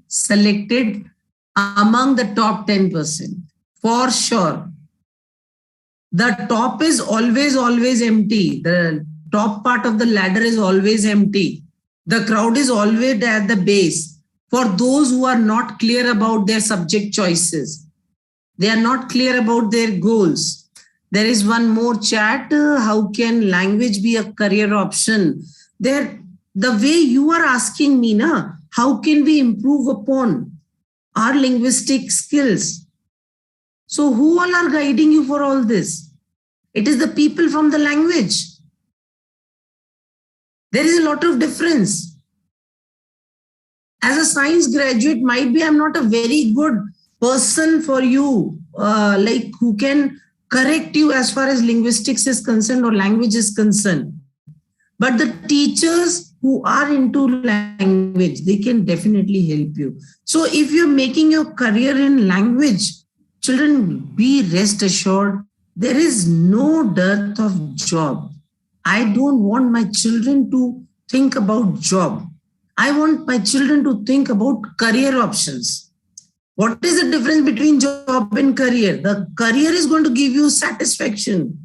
S1: selected among the top 10%. For sure. The top is always empty. The top part of the ladder is always empty. The crowd is always at the base. For those who are not clear about their subject choices, they are not clear about their goals. There is one more chat. How can language be a career option? The way you are asking me, how can we improve upon our linguistic skills? So who all are guiding you for all this? It is the people from the language. There is a lot of difference. As a science graduate, might be I'm not a very good person for you, like who can correct you as far as linguistics is concerned or language is concerned. But the teachers who are into language, they can definitely help you. So if you're making your career in language, children, be rest assured, there is no dearth of job. I don't want my children to think about job. I want my children to think about career options. What is the difference between job and career? The career is going to give you satisfaction.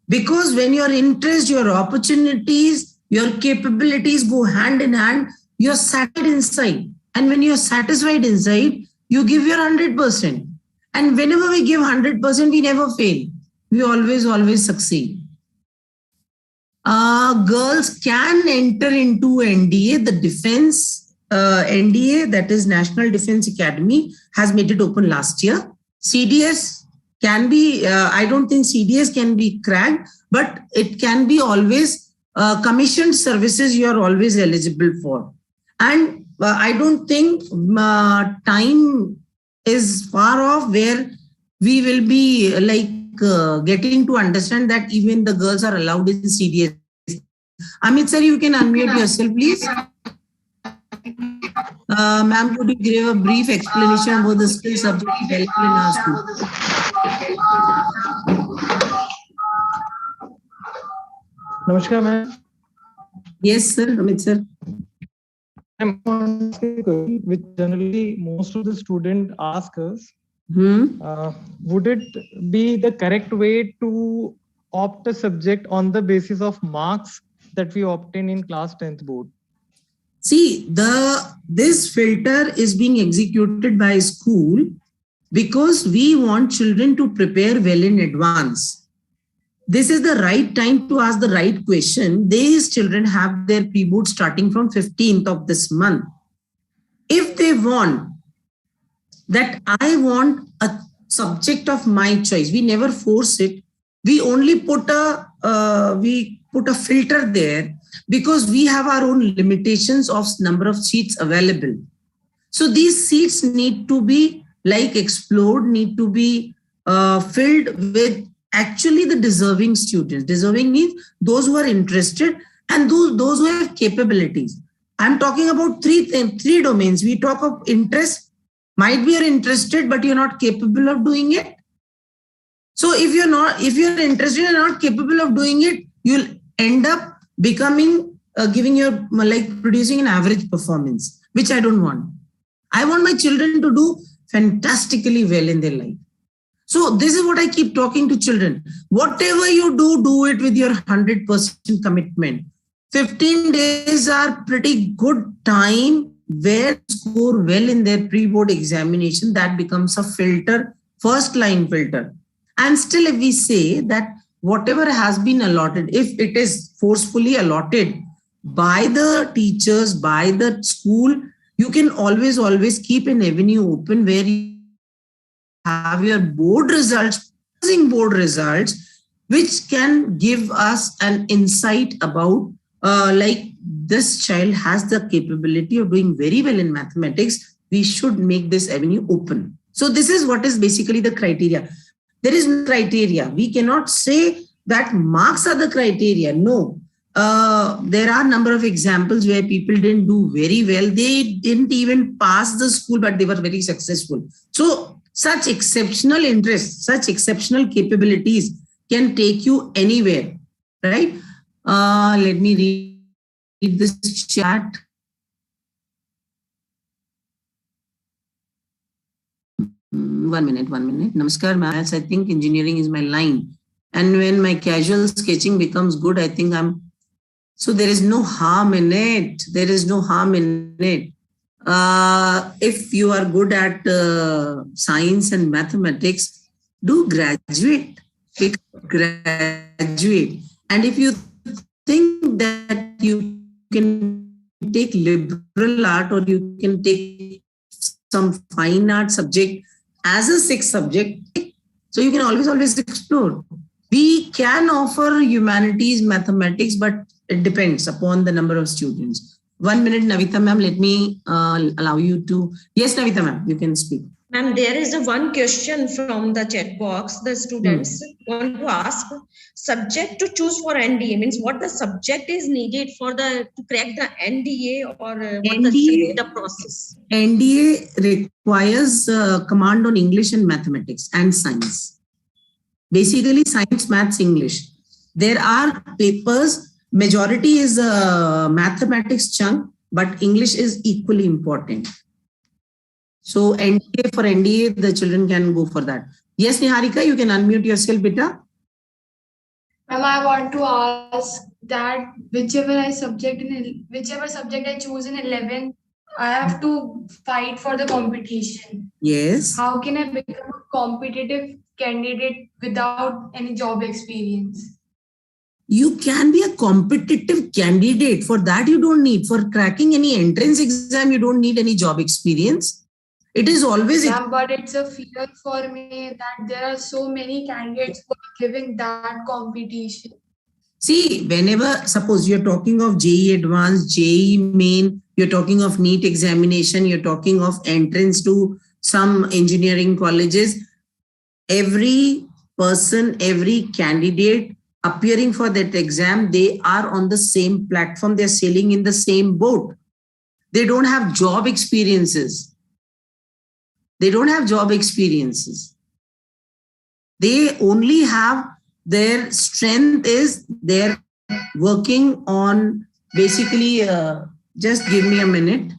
S1: Because when your interest, your opportunities, your capabilities go hand in hand, you're satisfied inside. And when you're satisfied inside, you give your 100%. And whenever we give 100%, we never fail. We always succeed. Girls can enter into NDA, the defense NDA, that is National Defense Academy, has made it open last year. CDS can be, I don't think CDS can be cracked, but it can be always commissioned services you are always eligible for. And I don't think time is far off where we will be like getting to understand that even the girls are allowed in CDS. Amit sir, you can unmute yourself, please. Ma'am, could you give a brief explanation about the skill subject development in our school?
S11: Namaskar, ma'am.
S1: Yes, sir. Amit sir.
S11: I'm which generally most of the students ask us. Would it be the correct way to opt a subject on the basis of marks that we obtain in class 10th board?
S1: See, this filter is being executed by school because we want children to prepare well in advance. This is the right time to ask the right question. These children have their pre-board starting from 15th of this month. If they want that I want a subject of my choice, we never force it. We only put a filter there because we have our own limitations of number of seats available. So these seats need to be like explored, need to be filled with actually the deserving students. Deserving means those who are interested and those who have capabilities. I'm talking about three domains. We talk of interest. Might be you're interested, but you're not capable of doing it. So if you're interested and not capable of doing it, you'll end up becoming, producing an average performance, which I don't want. I want my children to do fantastically well in their life. So this is what I keep talking to children. Whatever you do it with your 100% commitment. 15 days are pretty good time where you score well in their pre-board examination. That becomes a filter, first line filter. And still, if we say that whatever has been allotted, if it is forcefully allotted by the teachers, by the school, you can always keep an avenue open where you have your board results, which can give us an insight about this child has the capability of doing very well in mathematics. We should make this avenue open. So this is what is basically the criteria. There is no criteria. We cannot say that marks are the criteria. No. There are a number of examples where people didn't do very well. They didn't even pass the school, but they were very successful. So such exceptional interests, such exceptional capabilities can take you anywhere, right? Let me read this chat. One minute. Namaskar, ma'am. I think engineering is my line. And when my casual sketching becomes good, I think so there is no harm in it. If you are good at science and mathematics, do graduate. And if you think that you can take liberal art or you can take some fine art subject as a sixth subject, so you can always explore. We can offer humanities, mathematics, but it depends upon the number of students. 1 minute, Navita ma'am, let me allow you to. Yes, Navita ma'am, you can speak.
S12: Ma'am, there is one question from the chat box. The students want to ask, subject to choose for NDA means what the subject is needed for to crack the NDA, or what the process?
S1: NDA requires command on English and mathematics and science. Basically, science, maths, English. There are papers, majority is mathematics chunk, but English is equally important. So NDA, for NDA, the children can go for that. Yes, Niharika, you can unmute yourself, beta.
S13: Ma'am, I want to ask that whichever subject I choose in 11, I have to fight for the competition.
S1: Yes.
S13: How can I become a competitive candidate without any job experience?
S1: You can be a competitive candidate. For that, you don't need. For cracking any entrance exam, you don't need any job experience. It is always...
S13: Yeah, but it's a fear for me that there are so many candidates who are giving that competition.
S1: See, whenever, suppose you're talking of JEE Advanced, JEE Main, you're talking of NEET examination, you're talking of entrance to some engineering colleges, every person, every candidate appearing for that exam, they are on the same platform, they're sailing in the same boat. They don't have job experiences. They only have, their strength is they're working on basically, just give me a minute.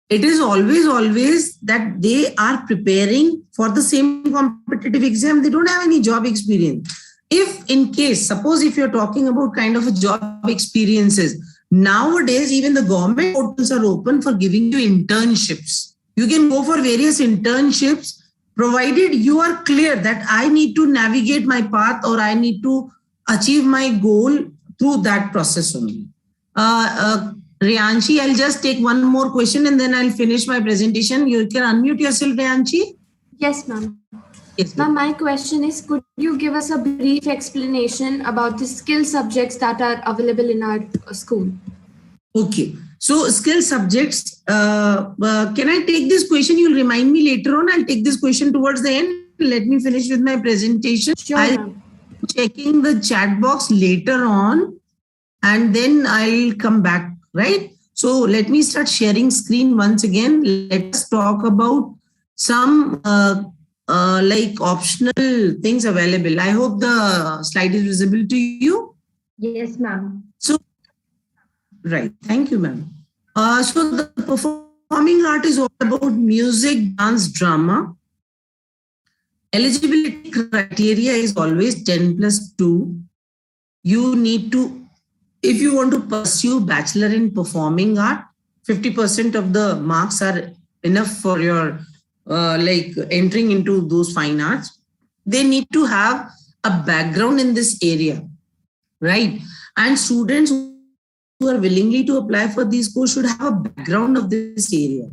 S1: It is always that they are preparing for the same competitive exam. They don't have any job experience. If in case, suppose if you're talking about kind of a job experiences, nowadays even the government portals are open for giving you internships. You can go for various internships, provided you are clear that I need to navigate my path or I need to achieve my goal through that process only. Riyanshi, I'll just take one more question and then I'll finish my presentation. You can unmute yourself, Riyanshi.
S14: Yes, ma'am.
S1: Yes,
S14: ma'am, my question is, could you give us a brief explanation about the skill subjects that are available in our school?
S1: Okay. So skill subjects, can I take this question? You'll remind me later on. I'll take this question towards the end. Let me finish with my presentation.
S14: Sure,
S1: I'll be checking the chat box later on and then I'll come back, right? So let me start sharing screen once again. Let's talk about some like optional things available. I hope the slide is visible to you.
S9: Yes, ma'am.
S1: So, right. Thank you, ma'am. So the performing art is all about music, dance, drama. Eligibility criteria is always 10+2. You need to, if you want to pursue bachelor in performing art, 50% of the marks are enough for your like entering into those fine arts. They need to have a background in this area, right? And students who are willingly to apply for these courses should have a background of this area.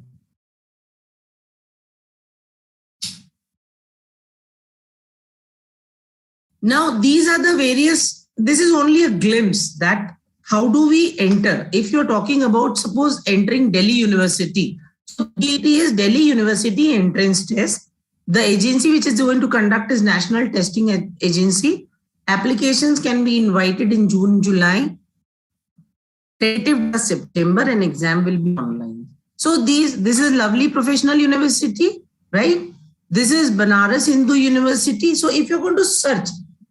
S1: Now, these are the various, this is only a glimpse that how do we enter? If you're talking about, suppose entering Delhi University. So DET is Delhi University entrance test. The agency which is going to conduct is National Testing Agency. Applications can be invited in June, July. Tentative September, and exam will be online. So this is lovely professional university, right? This is Banaras Hindu University. So if you're going to search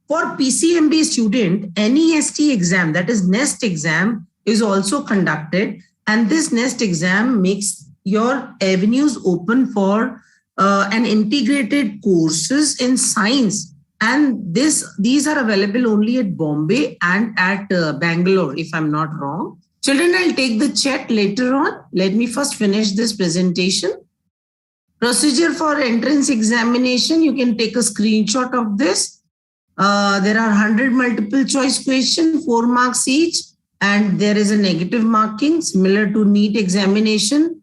S1: for PCMB student, NEST exam, that is NEST exam, is also conducted. And this NEST exam makes your avenues open for an integrated courses in science. And these are available only at Bombay and at Bangalore, if I'm not wrong. Children, I'll take the chat later on. Let me first finish this presentation. Procedure for entrance examination, you can take a screenshot of this. There are 100 multiple choice questions, 4 marks each, and there is a negative marking similar to NEET examination.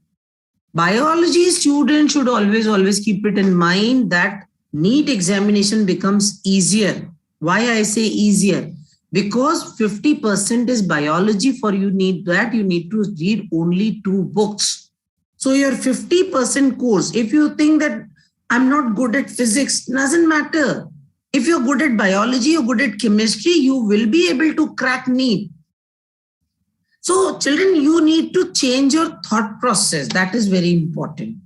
S1: Biology students should always keep it in mind that NEET examination becomes easier. Why I say easier? Because 50% is biology. For you need to read only 2 books. So your 50% course, if you think that I'm not good at physics, doesn't matter. If you're good at biology or good at chemistry, you will be able to crack NEET. So children, you need to change your thought process. That is very important.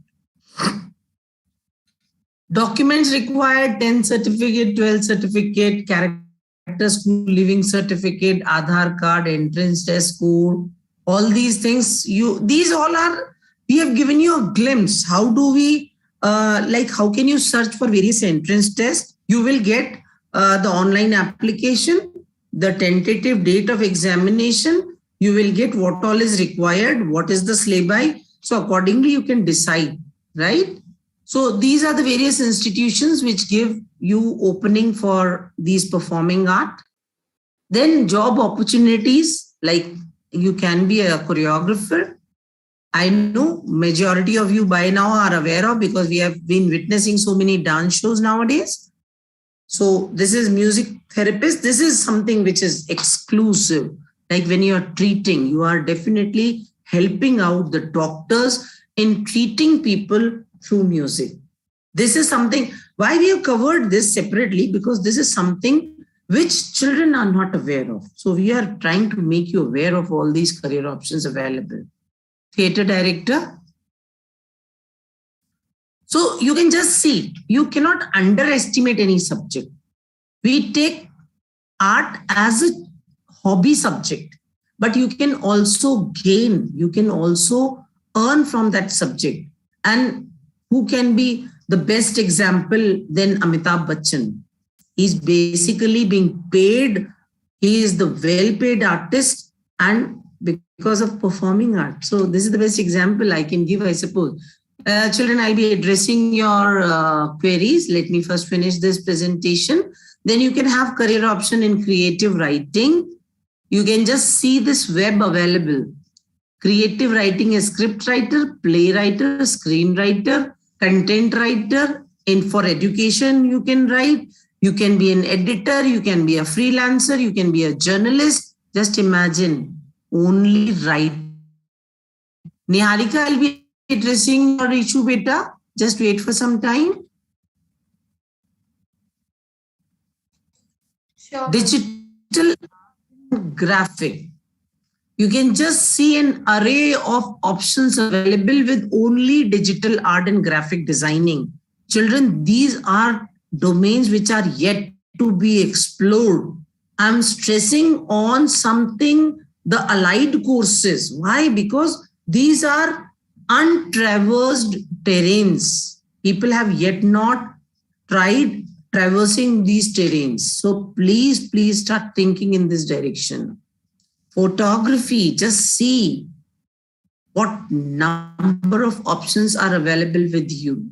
S1: Documents required: 10 certificate, 12 certificate, character school living certificate, Aadhaar card, entrance test score, all these things. We have given you a glimpse. How do we, how can you search for various entrance tests? You will get the online application, the tentative date of examination. You will get what all is required, what is the syllabi. So accordingly, you can decide, right? So these are the various institutions which give you opening for these performing art. Then job opportunities, like you can be a choreographer. I know majority of you by now are aware of, because we have been witnessing so many dance shows nowadays. So this is music therapist. This is something which is exclusive. Like when you are treating, you are definitely helping out the doctors in treating people through music. This is something, why we have covered this separately, because this is something which children are not aware of. So we are trying to make you aware of all these career options available. Theatre director. So you can just see, you cannot underestimate any subject. We take art as a hobby subject, but you can also gain, you can also earn from that subject. And who can be the best example than Amitabh Bachchan? He's basically being paid. He is the well-paid artist, and because of performing art. So this is the best example I can give, I suppose. Children, I'll be addressing your queries. Let me first finish this presentation. Then you can have career option in creative writing. You can just see this web available. Creative writing is script writer, playwright, screenwriter, content writer. For education, you can write. You can be an editor. You can be a freelancer. You can be a journalist. Just imagine only writing Niharika, I'll be addressing your issue, beta. Just wait for some time.
S13: Sure.
S1: Digital graphic. You can just see an array of options available with only digital art and graphic designing. Children, these are domains which are yet to be explored. I'm stressing on something, the allied courses. Why? Because these are untraversed terrains. People have yet not tried traversing these terrains. So please start thinking in this direction. Photography, just see what number of options are available with you.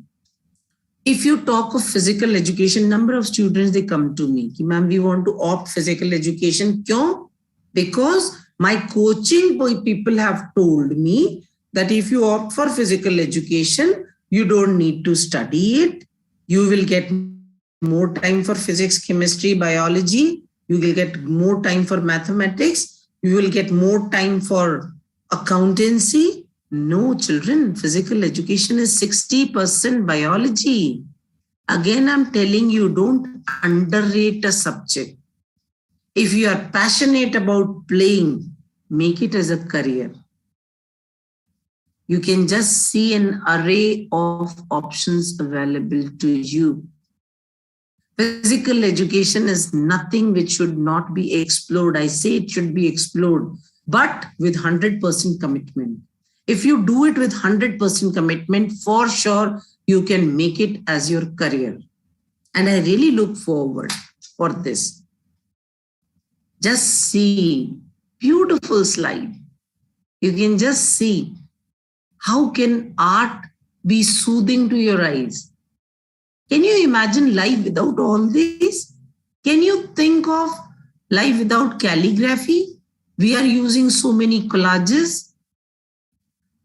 S1: If you talk of physical education, number of students, they come to me, ma'am, we want to opt physical education. Kyun? Because my coaching people have told me that if you opt for physical education, you don't need to study it. You will get more time for physics, chemistry, biology. You will get more time for mathematics. You will get more time for accountancy. No, children, physical education is 60% biology. Again, I'm telling you, don't underrate a subject. If you are passionate about playing, make it as a career. You can just see an array of options available to you. Physical education is nothing which should not be explored. I say it should be explored, but with 100% commitment. If you do it with 100% commitment, for sure, you can make it as your career. And I really look forward for this. Just see, beautiful slide. You can just see how can art be soothing to your eyes. Can you imagine life without all this? Can you think of life without calligraphy? We are using so many collages,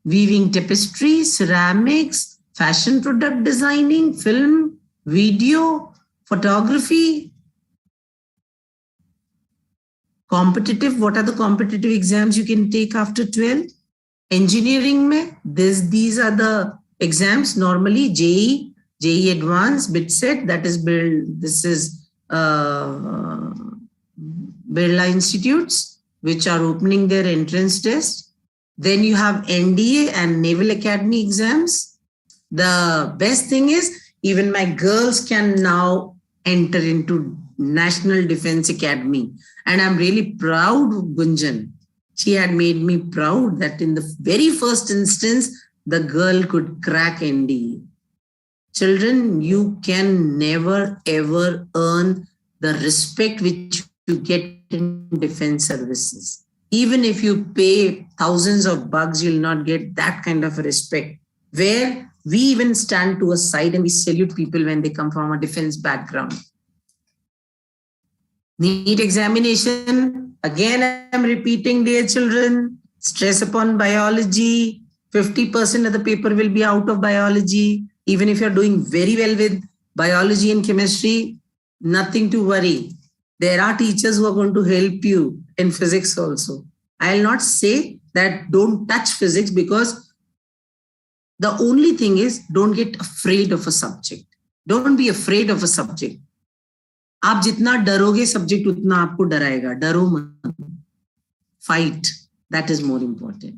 S1: weaving tapestry, ceramics, fashion product designing, film, video, photography. Competitive, what are the competitive exams you can take after 12? Engineering, these are the exams normally, JEE Advanced, BITSET, that is this is Birla Institutes, which are opening their entrance test. Then you have NDA and Naval Academy exams. The best thing is, even my girls can now enter into National Defense Academy. And I'm really proud of Gunjan. She had made me proud that in the very first instance, the girl could crack NDA. Children, you can never ever earn the respect which you get in defense services. Even if you pay thousands of bucks, you'll not get that kind of respect, where we even stand to a side and we salute people when they come from a defense background. NEET examination, again, I'm repeating, dear children, stress upon biology. 50% of the paper will be out of biology. Even if you're doing very well with biology and chemistry, nothing to worry. There are teachers who are going to help you in physics also. I'll not say that don't touch physics, because the only thing is, don't get afraid of a subject. Don't be afraid of a subject. आप जितना डरोगे subject उतना आपको डराएगा. डरो मत. Fight. That is more important.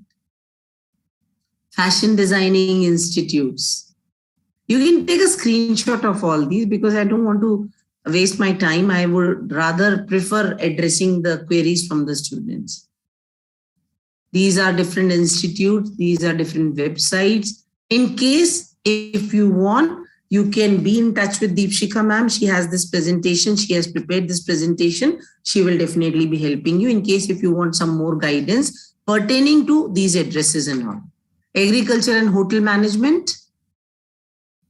S1: Fashion designing institutes. You can take a screenshot of all these, because I don't want to waste my time. I would rather prefer addressing the queries from the students. These are different institutes. These are different websites. In case, if you want, you can be in touch with Deepshika ma'am. She has this presentation. She has prepared this presentation. She will definitely be helping you in case if you want some more guidance pertaining to these addresses and all. Agriculture and hotel management.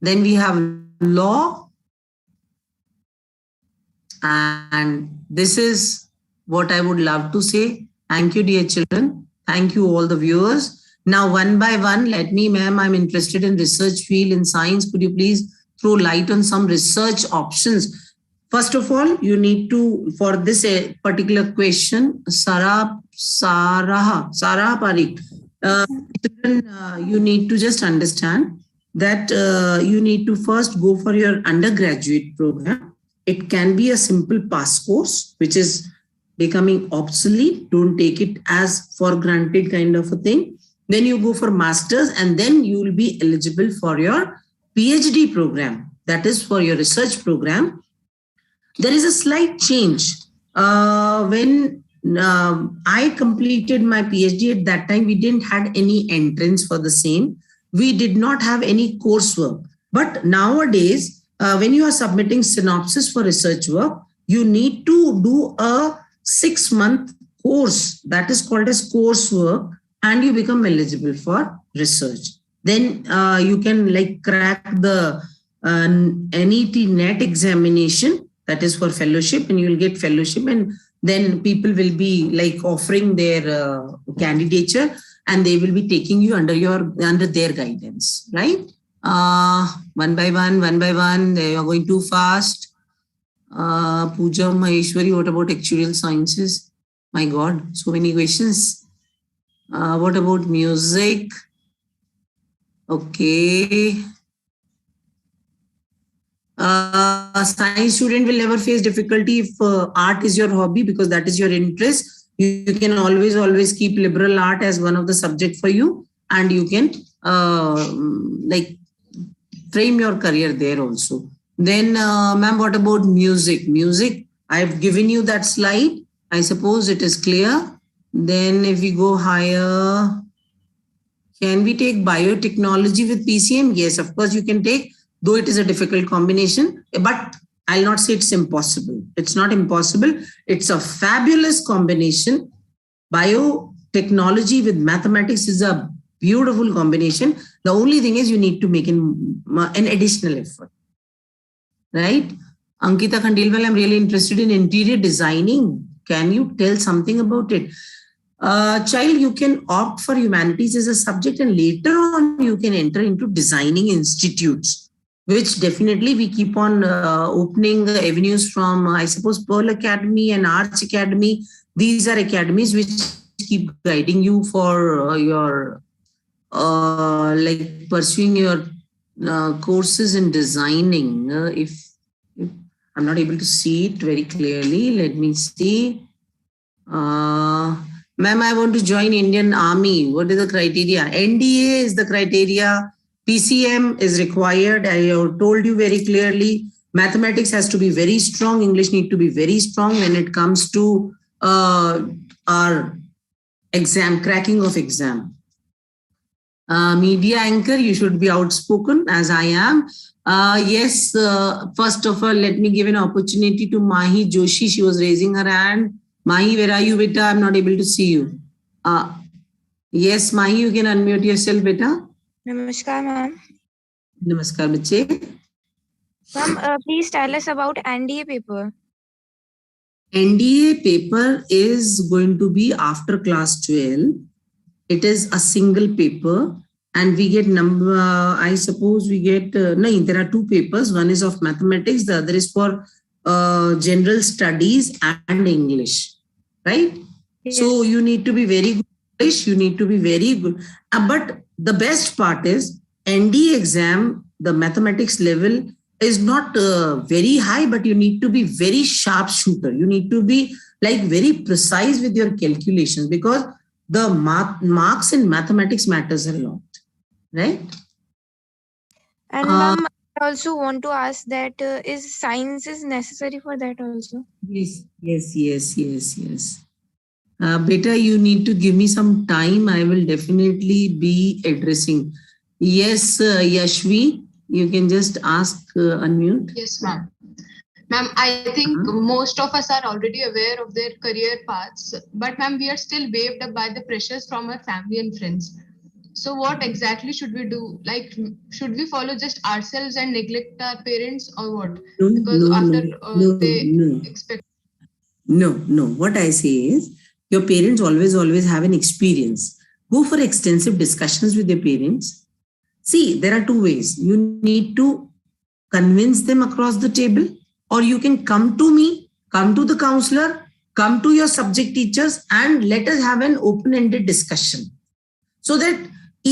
S1: Then we have law. And this is what I would love to say. Thank you, dear children. Thank you, all the viewers. Now, one by one, let me, ma'am, I'm interested in research field in science. Could you please throw light on some research options? First of all, you need to, for this particular question, Sarah Parikh, You need to just understand that you need to first go for your undergraduate program. It can be a simple pass course, which is becoming obsolete. Don't take it as for granted kind of a thing. Then you go for masters, and then you will be eligible for your PhD program. That is for your research program. There is a slight change. When I completed my PhD at that time, we didn't have any entrance for the same. We did not have any coursework. But nowadays, when you are submitting synopsis for research work, you need to do a 6-month course that is called as coursework, and you become eligible for research. Then you can like crack the NET examination, that is for fellowship, and you will get fellowship, and then people will be like offering their candidature, and they will be taking you under their guidance, right? One by one, they are going too fast. Pooja, Maheshwari, what about Actuarial Sciences? My God, so many questions. What about music? Okay. Science student will never face difficulty if art is your hobby, because that is your interest. You can always keep liberal art as one of the subject for you, and you can like frame your career there also. Then, ma'am, what about music? Music, I've given you that slide. I suppose it is clear. Then if we go higher, can we take biotechnology with PCM? Yes, of course you can take, though it is a difficult combination, but I'll not say it's impossible. It's not impossible. It's a fabulous combination. Biotechnology with mathematics is a beautiful combination. The only thing is you need to make an additional effort, right? Ankita Khandilwal, I'm really interested in interior designing. Can you tell something about it? Child, you can opt for humanities as a subject, and later on you can enter into designing institutes, which definitely we keep on opening avenues from, I suppose, Pearl Academy and Arch Academy. These are academies which keep guiding you for your like pursuing your courses in designing. If I'm not able to see it very clearly, let me see. Ma'am, I want to join Indian Army. What is the criteria? NDA is the criteria. PCM is required. I have told you very clearly. Mathematics has to be very strong. English need to be very strong when it comes to our exam, cracking of exam. Media anchor, you should be outspoken as I am. Yes, first of all, let me give an opportunity to Mahi Joshi. She was raising her hand. Mahi, where are you, beta? I'm not able to see you. Yes, Mahi, you can unmute yourself, beta.
S15: Namaskar, ma'am.
S1: Namaskar, bache.
S15: Ma'am, please tell us about NDA paper.
S1: NDA paper is going to be after class 12. It is a single paper, and we get number, I suppose we get, no, there are two papers. One is of mathematics, the other is for general studies and English, right? Yes. So you need to be very good English, you need to be very good. But the best part is ND exam, the mathematics level is not very high, but you need to be very sharp shooter. You need to be like very precise with your calculations, because the marks in mathematics matters a lot, right?
S15: And ma'am, I also want to ask that is science is necessary for that also?
S1: Yes. Beta, you need to give me some time. I will definitely be addressing. Yes, Yashvi, you can just ask, unmute.
S16: Yes, ma'am. Ma'am, I think most of us are already aware of their career paths, but ma'am, we are still waved up by the pressures from our family and friends. So what exactly should we do? Like, should we follow just ourselves and neglect our parents, or what? Expect.
S1: No. What I say is, your parents always have an experience. Go for extensive discussions with your parents. See, there are two ways. You need to convince them across the table, or you can come to me, come to the counselor, come to your subject teachers, and let us have an open-ended discussion. so that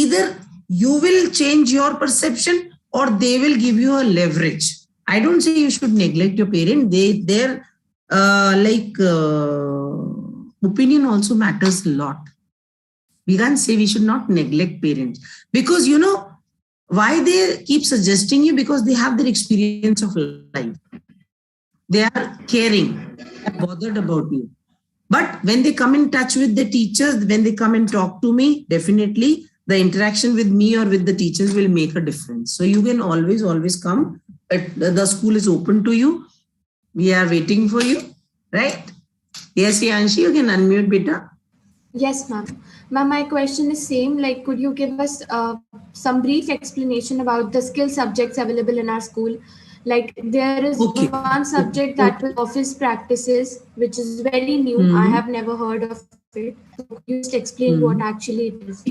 S1: either you will change your perception or they will give you a leverage. I don't say you should neglect your parent. Their opinion also matters a lot. We can't say we should not neglect parents, because you know why they keep suggesting you, because they have their experience of life. They are caring, bothered about you. But when they come in touch with the teachers, when they come and talk to me, definitely the interaction with me or with the teachers will make a difference. So you can always come. The school is open to you. We are waiting for you, right? Yes, Yanshi, you can unmute, beta.
S14: Yes, ma'am. Ma'am, my question is same. Like, could you give us some brief explanation about the skill subjects available in our school? Like, there is one subject that was office practices, which is very new. I have never heard of it. So could you just explain what actually it is?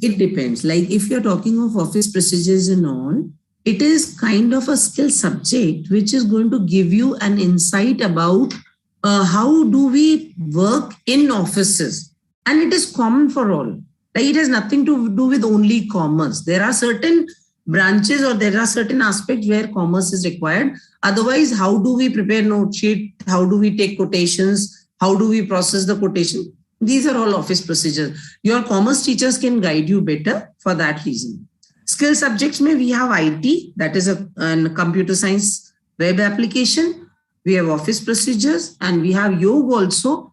S1: It depends. Like, if you're talking of office procedures and all, it is kind of a skill subject which is going to give you an insight about how do we work in offices. And it is common for all. Like, it has nothing to do with only commerce. There are certain branches or there are certain aspects where commerce is required. Otherwise, how do we prepare note sheet? How do we take quotations? How do we process the quotation? These are all office procedures. Your commerce teachers can guide you better for that reason. Skill subjects mein we have IT, that is a computer science web application. We have office procedures, and we have yoga also.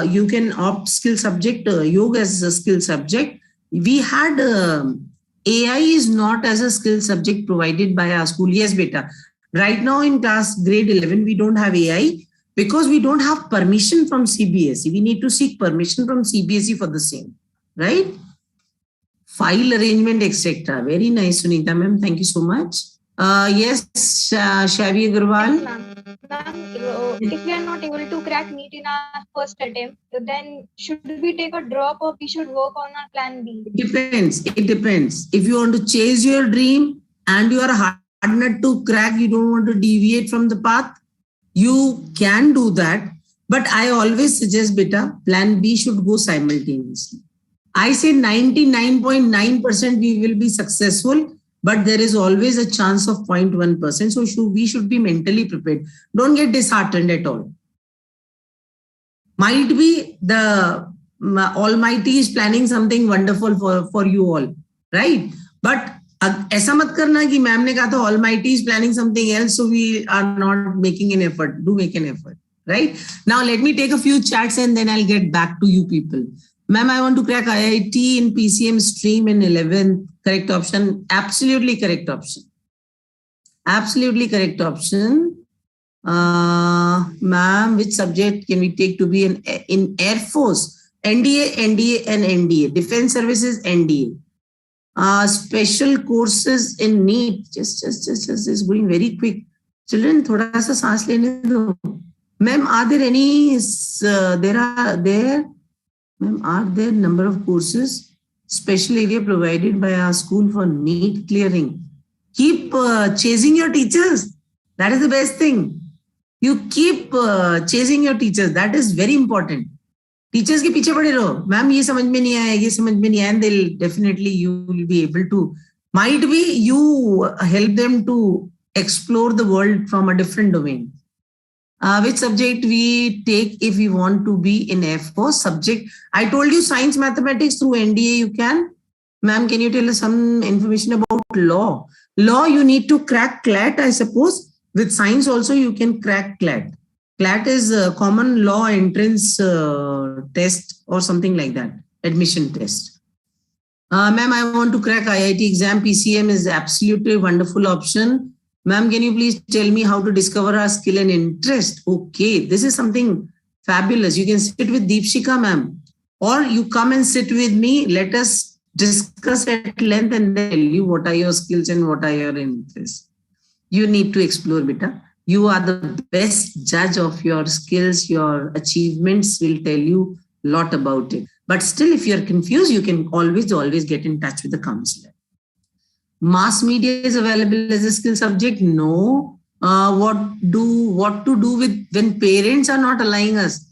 S1: You can opt skill subject, yoga as a skill subject. We had AI is not as a skill subject provided by our school. Yes, beta. Right now in class grade 11, we don't have AI because we don't have permission from CBSE. We need to seek permission from CBSE for the same, right? File arrangement, etc. Very nice, Sunita ma'am. Thank you so much. Yes, Shavi Agarwal.
S17: If we are not able to crack NEET in our first attempt, then should we take a drop or we should work on our plan B?
S1: It depends. If you want to chase your dream and you are hard nut to crack, you don't want to deviate from the path, you can do that. But I always suggest, beta, plan B should go simultaneously. I say 99.9% we will be successful, but there is always a chance of 0.1%. So we should be mentally prepared. Don't get disheartened at all. Might be the Almighty is planning something wonderful for you all, right? But ऐसा मत करना कि ma'am ने कहा था Almighty is planning something else, so we are not making an effort. Do make an effort, right? Now let me take a few chats and then I'll get back to you people. Ma'am, I want to crack IIT in PCM stream in 11th. Correct option. Absolutely correct option. Absolutely correct option. Ma'am, which subject can we take to be in Air Force? NDA, NDA, and NDA. Defense Services, NDA. Special courses in NEET. Just is going very quick. Children, thoda sa saans lene do. Ma'am, are there any? Ma'am, are there number of courses, special area provided by our school for NEET clearing? Keep chasing your teachers. That is the best thing. You keep chasing your teachers. That is very important. Teachers के पीछे पड़े रहो. Ma'am, ये समझ में नहीं आया, ये समझ में नहीं आया, and they'll definitely you will be able to. Might be you help them to explore the world from a different domain. Which subject we take if we want to be in Air Force? Subject, I told you science, mathematics through NDA you can. Ma'am, can you tell us some information about law? Law, you need to crack CLAT, I suppose. With science also you can crack CLAT. CLAT is a common law entrance test or something like that, admission test. Ma'am, I want to crack IIT exam. PCM is absolutely a wonderful option. Ma'am, can you please tell me how to discover our skill and interest? Okay, this is something fabulous. You can sit with Deepshika, ma'am, or you come and sit with me. Let us discuss at length and tell you what are your skills and what are your interests. You need to explore, beta. You are the best judge of your skills. Your achievements will tell you a lot about it. But still, if you're confused, you can always get in touch with the counselor. Mass media is available as a skill subject? No. What to do with when parents are not allowing us?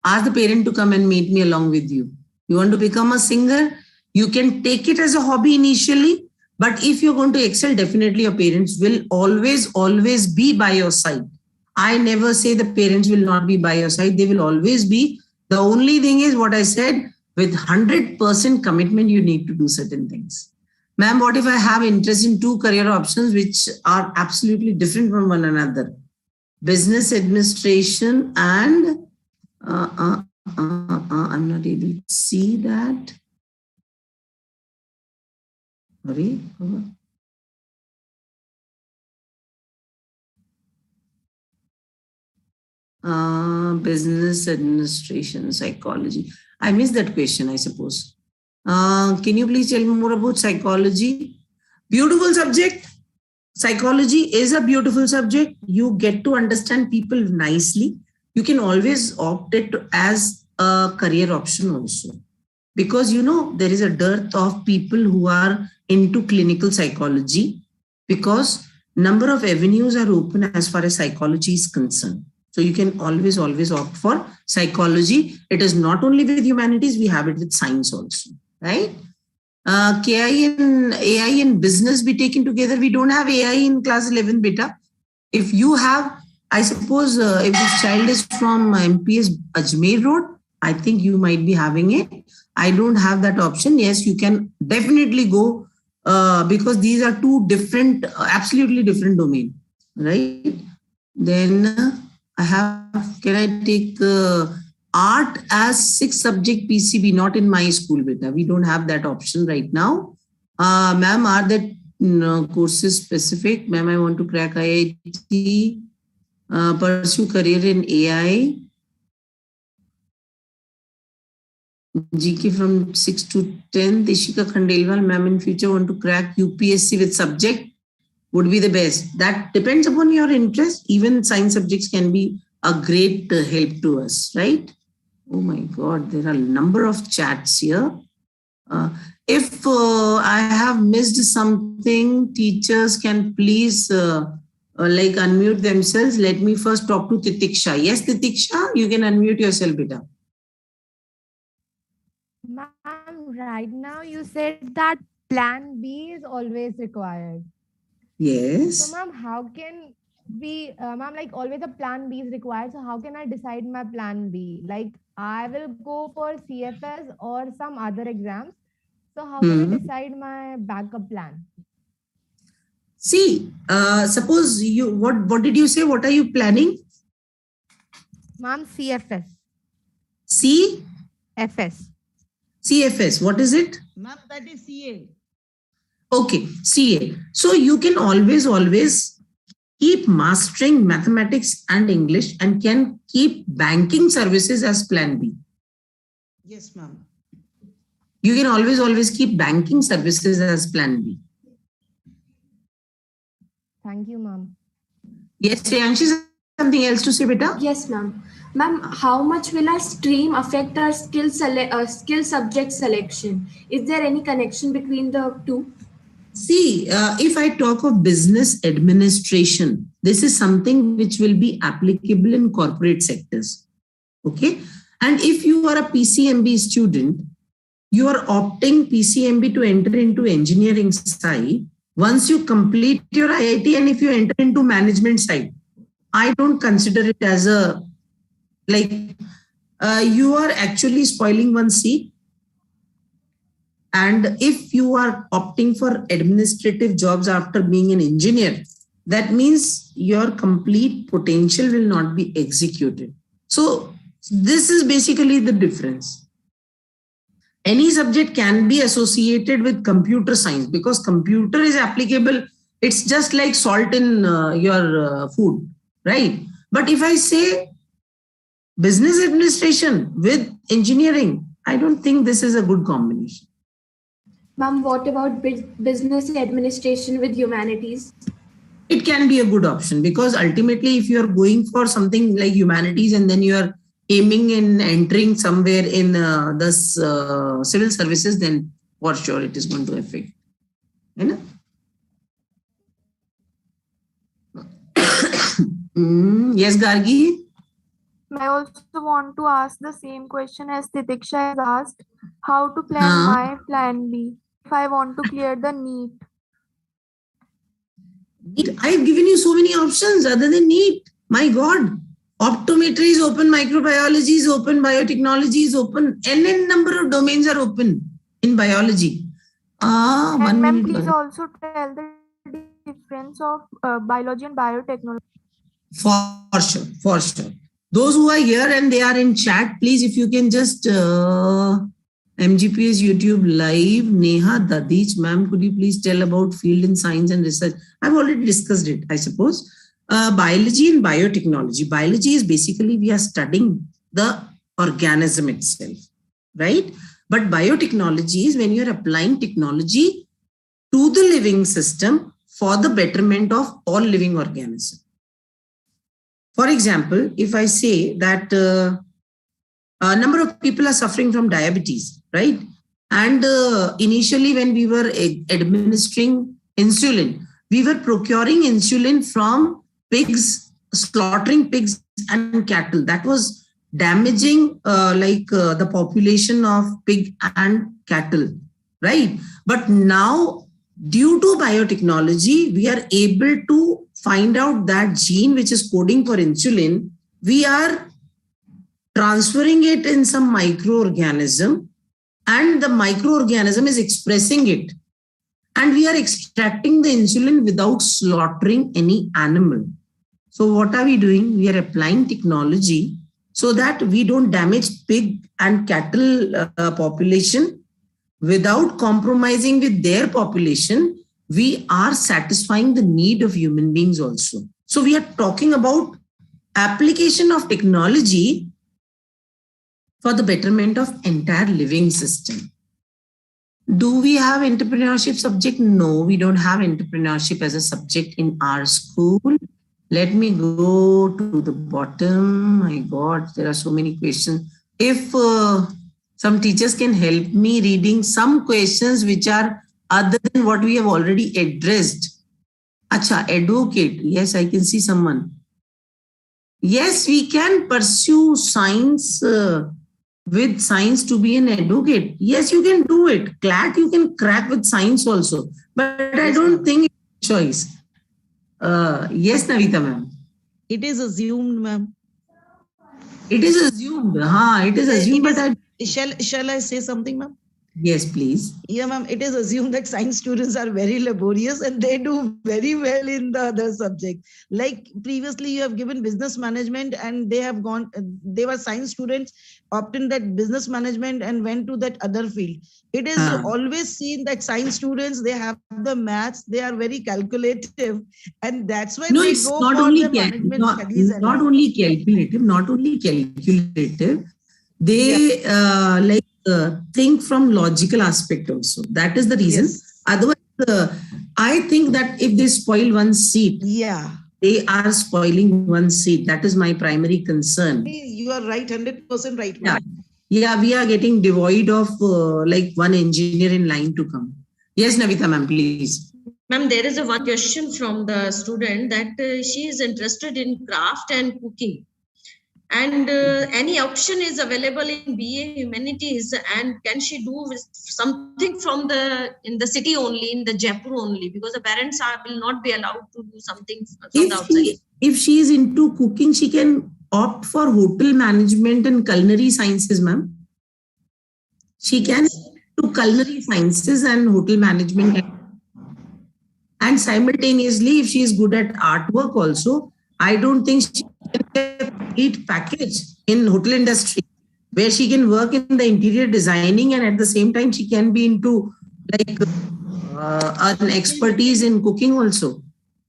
S1: Ask the parent to come and meet me along with you. You want to become a singer? You can take it as a hobby initially, but if you're going to excel, definitely your parents will always be by your side. I never say the parents will not be by your side. They will always be. The only thing is what I said, with 100% commitment, you need to do certain things. Ma'am, what if I have interest in 2 career options which are absolutely different from one another? Business administration and I'm not able to see that. Sorry. Business administration, psychology. I missed that question, I suppose. Can you please tell me more about psychology? Beautiful subject. Psychology is a beautiful subject. You get to understand people nicely. You can always opt it as a career option also. Because, there is a dearth of people who are into clinical psychology because number of avenues are open as far as psychology is concerned. So you can always opt for psychology. It is not only with humanities, we have it with science also, right? KI and AI and business be taken together. We don't have AI in class 11 beta. If you have, I suppose if this child is from MPS Ajmer Road, I think you might be having it. I don't have that option. Yes, you can definitely go because these are 2 different, absolutely different domain, right? Then can I take art as 6 subject PCB? Not in my school, beta. We don't have that option right now. Ma'am, are that courses specific? Ma'am, I want to crack IIT, pursue career in AI. GK from 6 to 10. Deshika Khandelwal, ma'am, in future want to crack UPSC with subject would be the best. That depends upon your interest. Even science subjects can be a great help to us, right? Oh my God, there are a number of chats here. If I have missed something, teachers can please unmute themselves. Let me first talk to Titiksha. Yes, Titiksha, you can unmute yourself, beta.
S10: Ma'am, right now you said that plan B is always required.
S1: Yes.
S10: So, ma'am, how can we, ma'am, like always a plan B is required. So, how can I decide my plan B? Like, I will go for CFS or some other exams. So, how can I decide my backup plan?
S1: See, suppose you, what did you say? What are you planning?
S10: Ma'am, CFS.
S1: CFS. CFS, what is it?
S18: Ma'am, that is CA.
S1: Okay, CA. So you can always keep mastering mathematics and English and can keep banking services as plan B.
S18: Yes, ma'am.
S1: You can always keep banking services as plan B.
S10: Thank you, ma'am.
S1: Yes, Shreyanshi, something else to say, beta?
S14: Yes, ma'am. Ma'am, how much will our stream affect our skill subject selection? Is there any connection between the 2?
S1: See, if I talk of business administration, this is something which will be applicable in corporate sectors. Okay. And if you are a PCMB student, you are opting PCMB to enter into engineering side. Once you complete your IIT and if you enter into management side, I don't consider it as a, you are actually spoiling one seat. And if you are opting for administrative jobs after being an engineer, that means your complete potential will not be executed. So this is basically the difference. Any subject can be associated with computer science because computer is applicable. It's just like salt in your food, right? But if I say business administration with engineering, I don't think this is a good combination.
S14: Ma'am, what about business administration with humanities?
S1: It can be a good option because ultimately if you are going for something like humanities and then you are aiming in entering somewhere in this civil services, then for sure it is going to affect. Yes, Gargi?
S17: I also want to ask the same question as Titiksha has asked.
S15: how to plan my plan B if I want to clear the NEET.
S1: I've given you so many options other than NEET. My God. Optometry is open, microbiology is open, biotechnology is open. N number of domains are open in biology.
S15: And
S1: 1
S15: ma'am,
S1: minute.
S15: please also tell the difference of biology and biotechnology.
S1: For sure, for sure. Those who are here and they are in chat, please, if you can just MGPS YouTube live, Neha Dadich, ma'am, could you please tell about field in science and research? I've already discussed it, I suppose. Biology and biotechnology. Biology is basically we are studying the organism itself, right? But biotechnology is when you're applying technology to the living system for the betterment of all living organisms. For example, if I say that a number of people are suffering from diabetes, right? And initially when we were administering insulin, we were procuring insulin from pigs, slaughtering pigs and cattle. That was damaging the population of pig and cattle, right? But now, due to biotechnology, we are able to find out that gene which is coding for insulin. We are transferring it in some microorganism, and the microorganism is expressing it. And we are extracting the insulin without slaughtering any animal. So what are we doing? We are applying technology so that we don't damage pig and cattle population without compromising with their population. We are satisfying the need of human beings also. So we are talking about application of technology for the betterment of entire living system. Do we have entrepreneurship subject? No, we don't have entrepreneurship as a subject in our school. Let me go to the bottom. My God, there are so many questions. If some teachers can help me reading some questions which are other than what we have already addressed. Acha, advocate. Yes, I can see someone. Yes, we can pursue science with science to be an advocate. Yes, you can do it. CLAT you can crack with science also. But I don't think it's a choice. Yes, Navita ma'am.
S18: It is assumed, ma'am.
S1: It is assumed. It is assumed.
S18: Shall I say something, ma'am?
S1: Yes, please.
S18: Yeah, ma'am. It is assumed that science students are very laborious and they do very well in the other subject. Like previously, you have given business management and they were science students, opted that business management and went to that other field. It is always seen that science students, they have the maths, they are very calculative, and that's why they go for the management studies.
S1: Not only calculative, they think from logical aspect also. That is the reason. Yes. Otherwise, I think that if they spoil one seat, they are spoiling one seat. That is my primary concern.
S18: You are right, 100% right.
S1: Yeah, we are getting devoid of one engineer in line to come. Yes, Navita ma'am, please.
S12: Ma'am, there is one question from the student that she is interested in craft and cooking. And any option is available in BA Humanities, and can she do something in the city only, in the Jaipur only, because the parents will not be allowed to do something from the outside.
S1: If she is into cooking, she can opt for hotel management and culinary sciences, ma'am. She can do culinary sciences and hotel management. And simultaneously, if she is good at artwork also, I don't think she can get a complete package in hotel industry where she can work in the interior designing and at the same time she can be into an expertise in cooking also.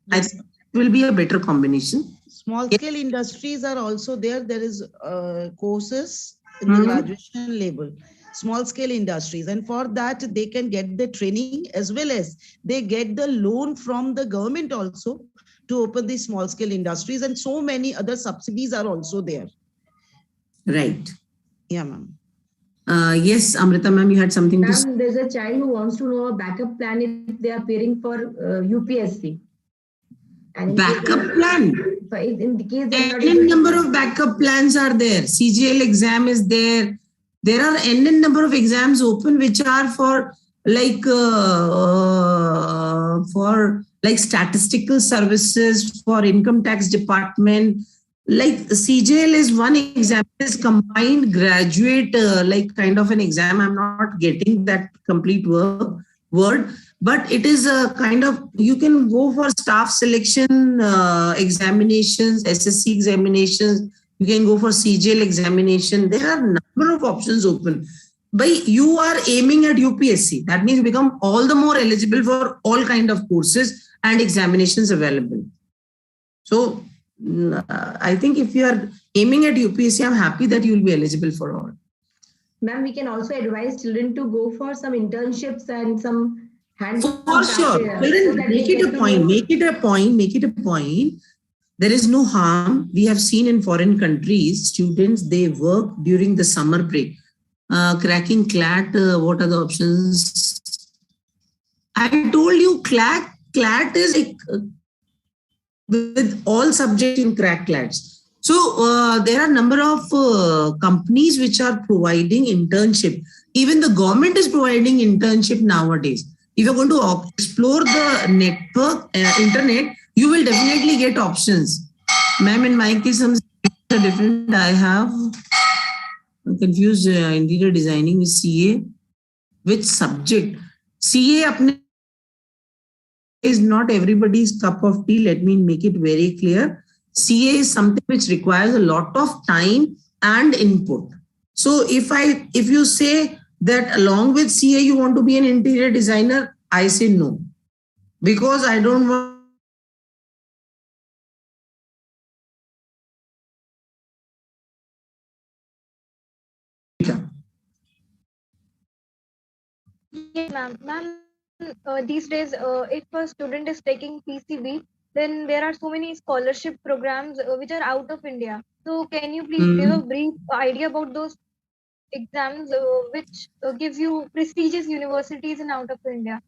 S1: I think it will be a better combination.
S18: Small scale industries are also there. There is courses in the graduation level. Small scale industries, and for that they can get the training as well as they get the loan from the government also to open these small scale industries, and so many other subsidies are also there.
S1: Right.
S18: Yeah, ma'am.
S1: Yes, Amrita ma'am, you had something to say.
S9: There's a child who wants to know a backup plan if they are appearing for UPSC. And
S1: backup plan?
S9: In the case
S1: any number of backup plans are there. CGL exam is there. There are n number of exams open which are for statistical services, for income tax department. Like CJL is one exam, is combined graduate kind of an exam. I'm not getting that complete word, but it is a kind of, you can go for staff selection examinations, SSC examinations, you can go for CJL examination. There are a number of options open. But you are aiming at UPSC. That means you become all the more eligible for all kind of courses and examinations available. So I think if you are aiming at UPSC, I'm happy that you will be eligible for all.
S9: Ma'am, we can also advise children to go for some internships and some hands-on.
S1: For sure. Children, make it a point. Make it a point. There is no harm. We have seen in foreign countries, students, they work during the summer break. Cracking CLAT, what are the options? I told you CLAT is like with all subjects in crack CLATs. So there are a number of companies which are providing internship. Even the government is providing internship nowadays. If you're going to explore the network, internet, you will definitely get options. Ma'am, in my case, some are different. I have confused interior designing with CA. Which subject? CA is not everybody's cup of tea. Let me make it very clear. CA is something which requires a lot of time and input. So if you say that along with CA you want to be an interior designer, I say no. Because I don't want
S17: Yes, ma'am. These days, if a student is taking PCB, then there are so many scholarship programs which are out of India. So can you please give a brief idea about those exams which gives you prestigious universities in out of India?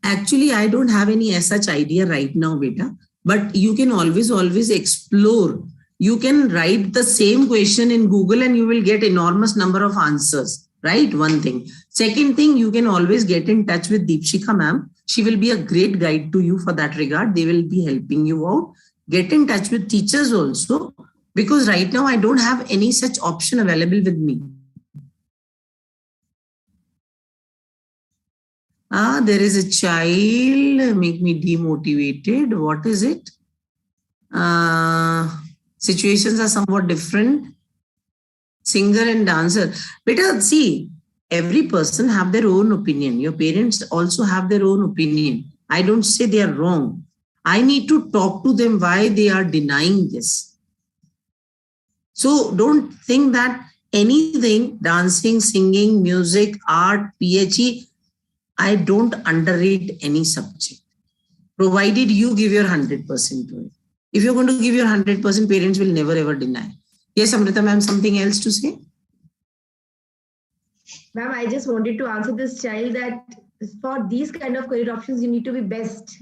S1: Actually, I don't have any such idea right now, beta. But you can always explore. You can write the same question in Google and you will get enormous number of answers. Right? One thing. Second thing, you can always get in touch with Deepshika ma'am. She will be a great guide to you for that regard. They will be helping you out. Get in touch with teachers also, because right now I don't have any such option available with me. There is a child, make me demotivated. What is it? Situations are somewhat different. Singer and dancer. Better see, every person have their own opinion. Your parents also have their own opinion. I don't say they are wrong. I need to talk to them why they are denying this. So don't think that anything, dancing, singing, music, art, PhD, I don't underrate any subject, provided you give your 100% to it. If you're going to give your 100%, parents will never ever deny. Yes, Amrita ma'am, something else to say?
S9: Ma'am, I just wanted to answer this child that for these kind of career options, you need to be best.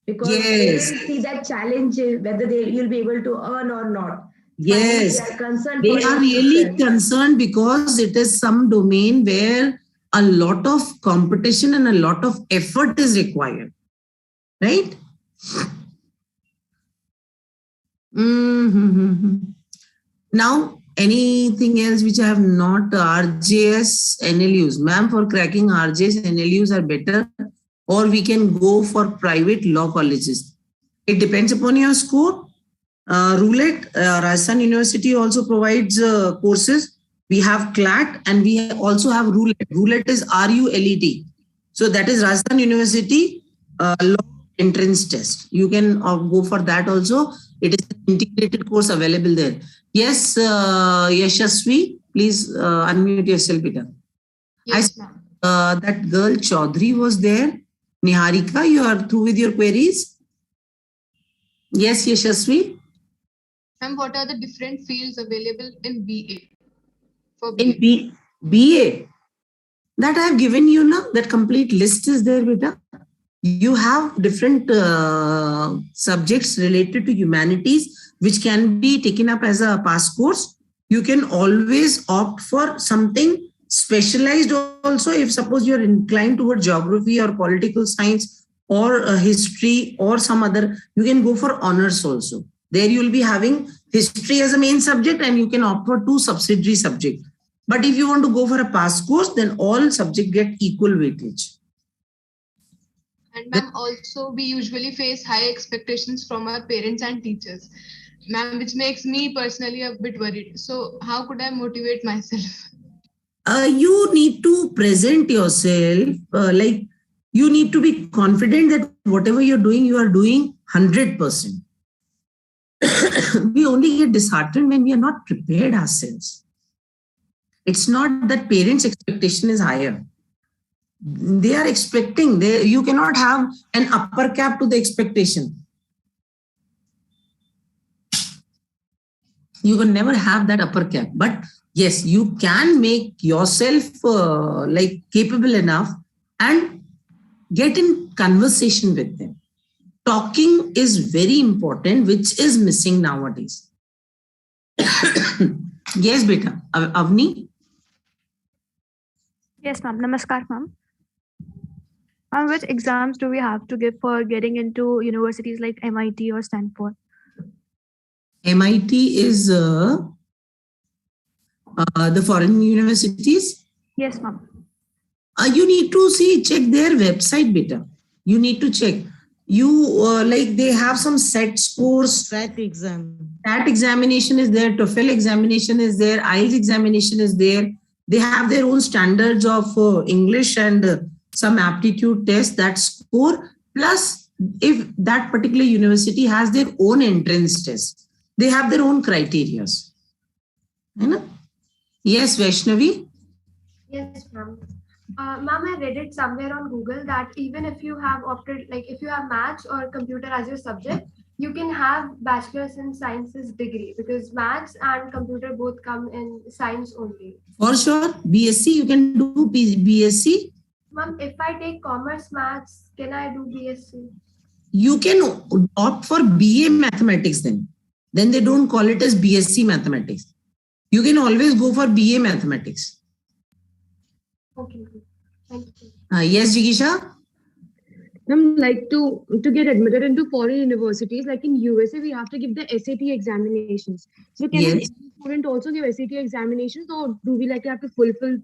S9: Because they will see that challenge, whether you'll be able to earn or not.
S1: Yes, they are really concerned because it is some domain where a lot of competition and a lot of effort is required. Right? Now, anything else which I have not? RJS, NLUs. Ma'am, for cracking RJS, NLUs are better, or we can go for private law colleges. It depends upon your score. Roulette, Rajasthan University also provides courses. We have CLAT and we also have Roulette. Roulette is RULET. So that is Rajasthan University law entrance test. You can go for that also. It is an integrated course available there. Yes, Yashasvi, please unmute yourself, Peter.
S16: Yes,
S1: ma'am. That girl Chaudhary was there. Niharika, you are through with your queries? Yes, Yashasvi.
S16: And what are the different fields available in BA?
S1: In BA? That I have given you now. That complete list is there, beta. You have different subjects related to humanities, which can be taken up as a pass course. you can always opt for something specialized also. If suppose you're inclined toward geography or political science or history or some other, you can go for honors also. There you will be having history as a main subject and you can opt for 2 subsidiary subjects. But if you want to go for a pass course, then all subjects get equal weightage.
S16: And ma'am, also we usually face high expectations from our parents and teachers, ma'am, which makes me personally a bit worried. So how could I motivate myself?
S1: You need to present yourself like you need to be confident that whatever you're doing, you are doing 100%. We only get disheartened when we are not prepared ourselves. It's not that parents' expectation is higher. They are expecting, you cannot have an upper cap to the expectation. You can never have that upper cap. But yes, you can make yourself like capable enough and get in conversation with them. Talking is very important, which is missing nowadays. Yes, beta. Avni?
S19: Yes, ma'am. Namaskar, ma'am. Which exams do we have to give for getting into universities like MIT or Stanford?
S1: MIT is the foreign universities?
S19: Yes, ma'am.
S1: You need to check their website, beta. You need to check. You like they have some set scores.
S18: SAT exam.
S1: SAT examination is there. TOEFL examination is there. IELTS examination is there. They have their own standards of English and some aptitude test that score. Plus, if that particular university has their own entrance test, they have their own criteria. Yes, Vaishnavi?
S10: Yes, ma'am. Ma'am, I read it somewhere on Google that even if you have opted, like if you have maths or computer as your subject, you can have bachelor's in sciences degree because maths and computer both come in science only.
S1: For sure. BSc, you can do BSc.
S10: Ma'am, if I take commerce maths, can I do BSc?
S1: You can opt for BA mathematics then. Then they don't call it as BSc mathematics. You can always go for BA mathematics.
S10: Okay, thank you.
S1: Yes, Jigisha?
S5: Like to get admitted into foreign universities, like in USA, we have to give the SAT examinations. So can an Indian student also give SAT examinations, or do we have to fulfill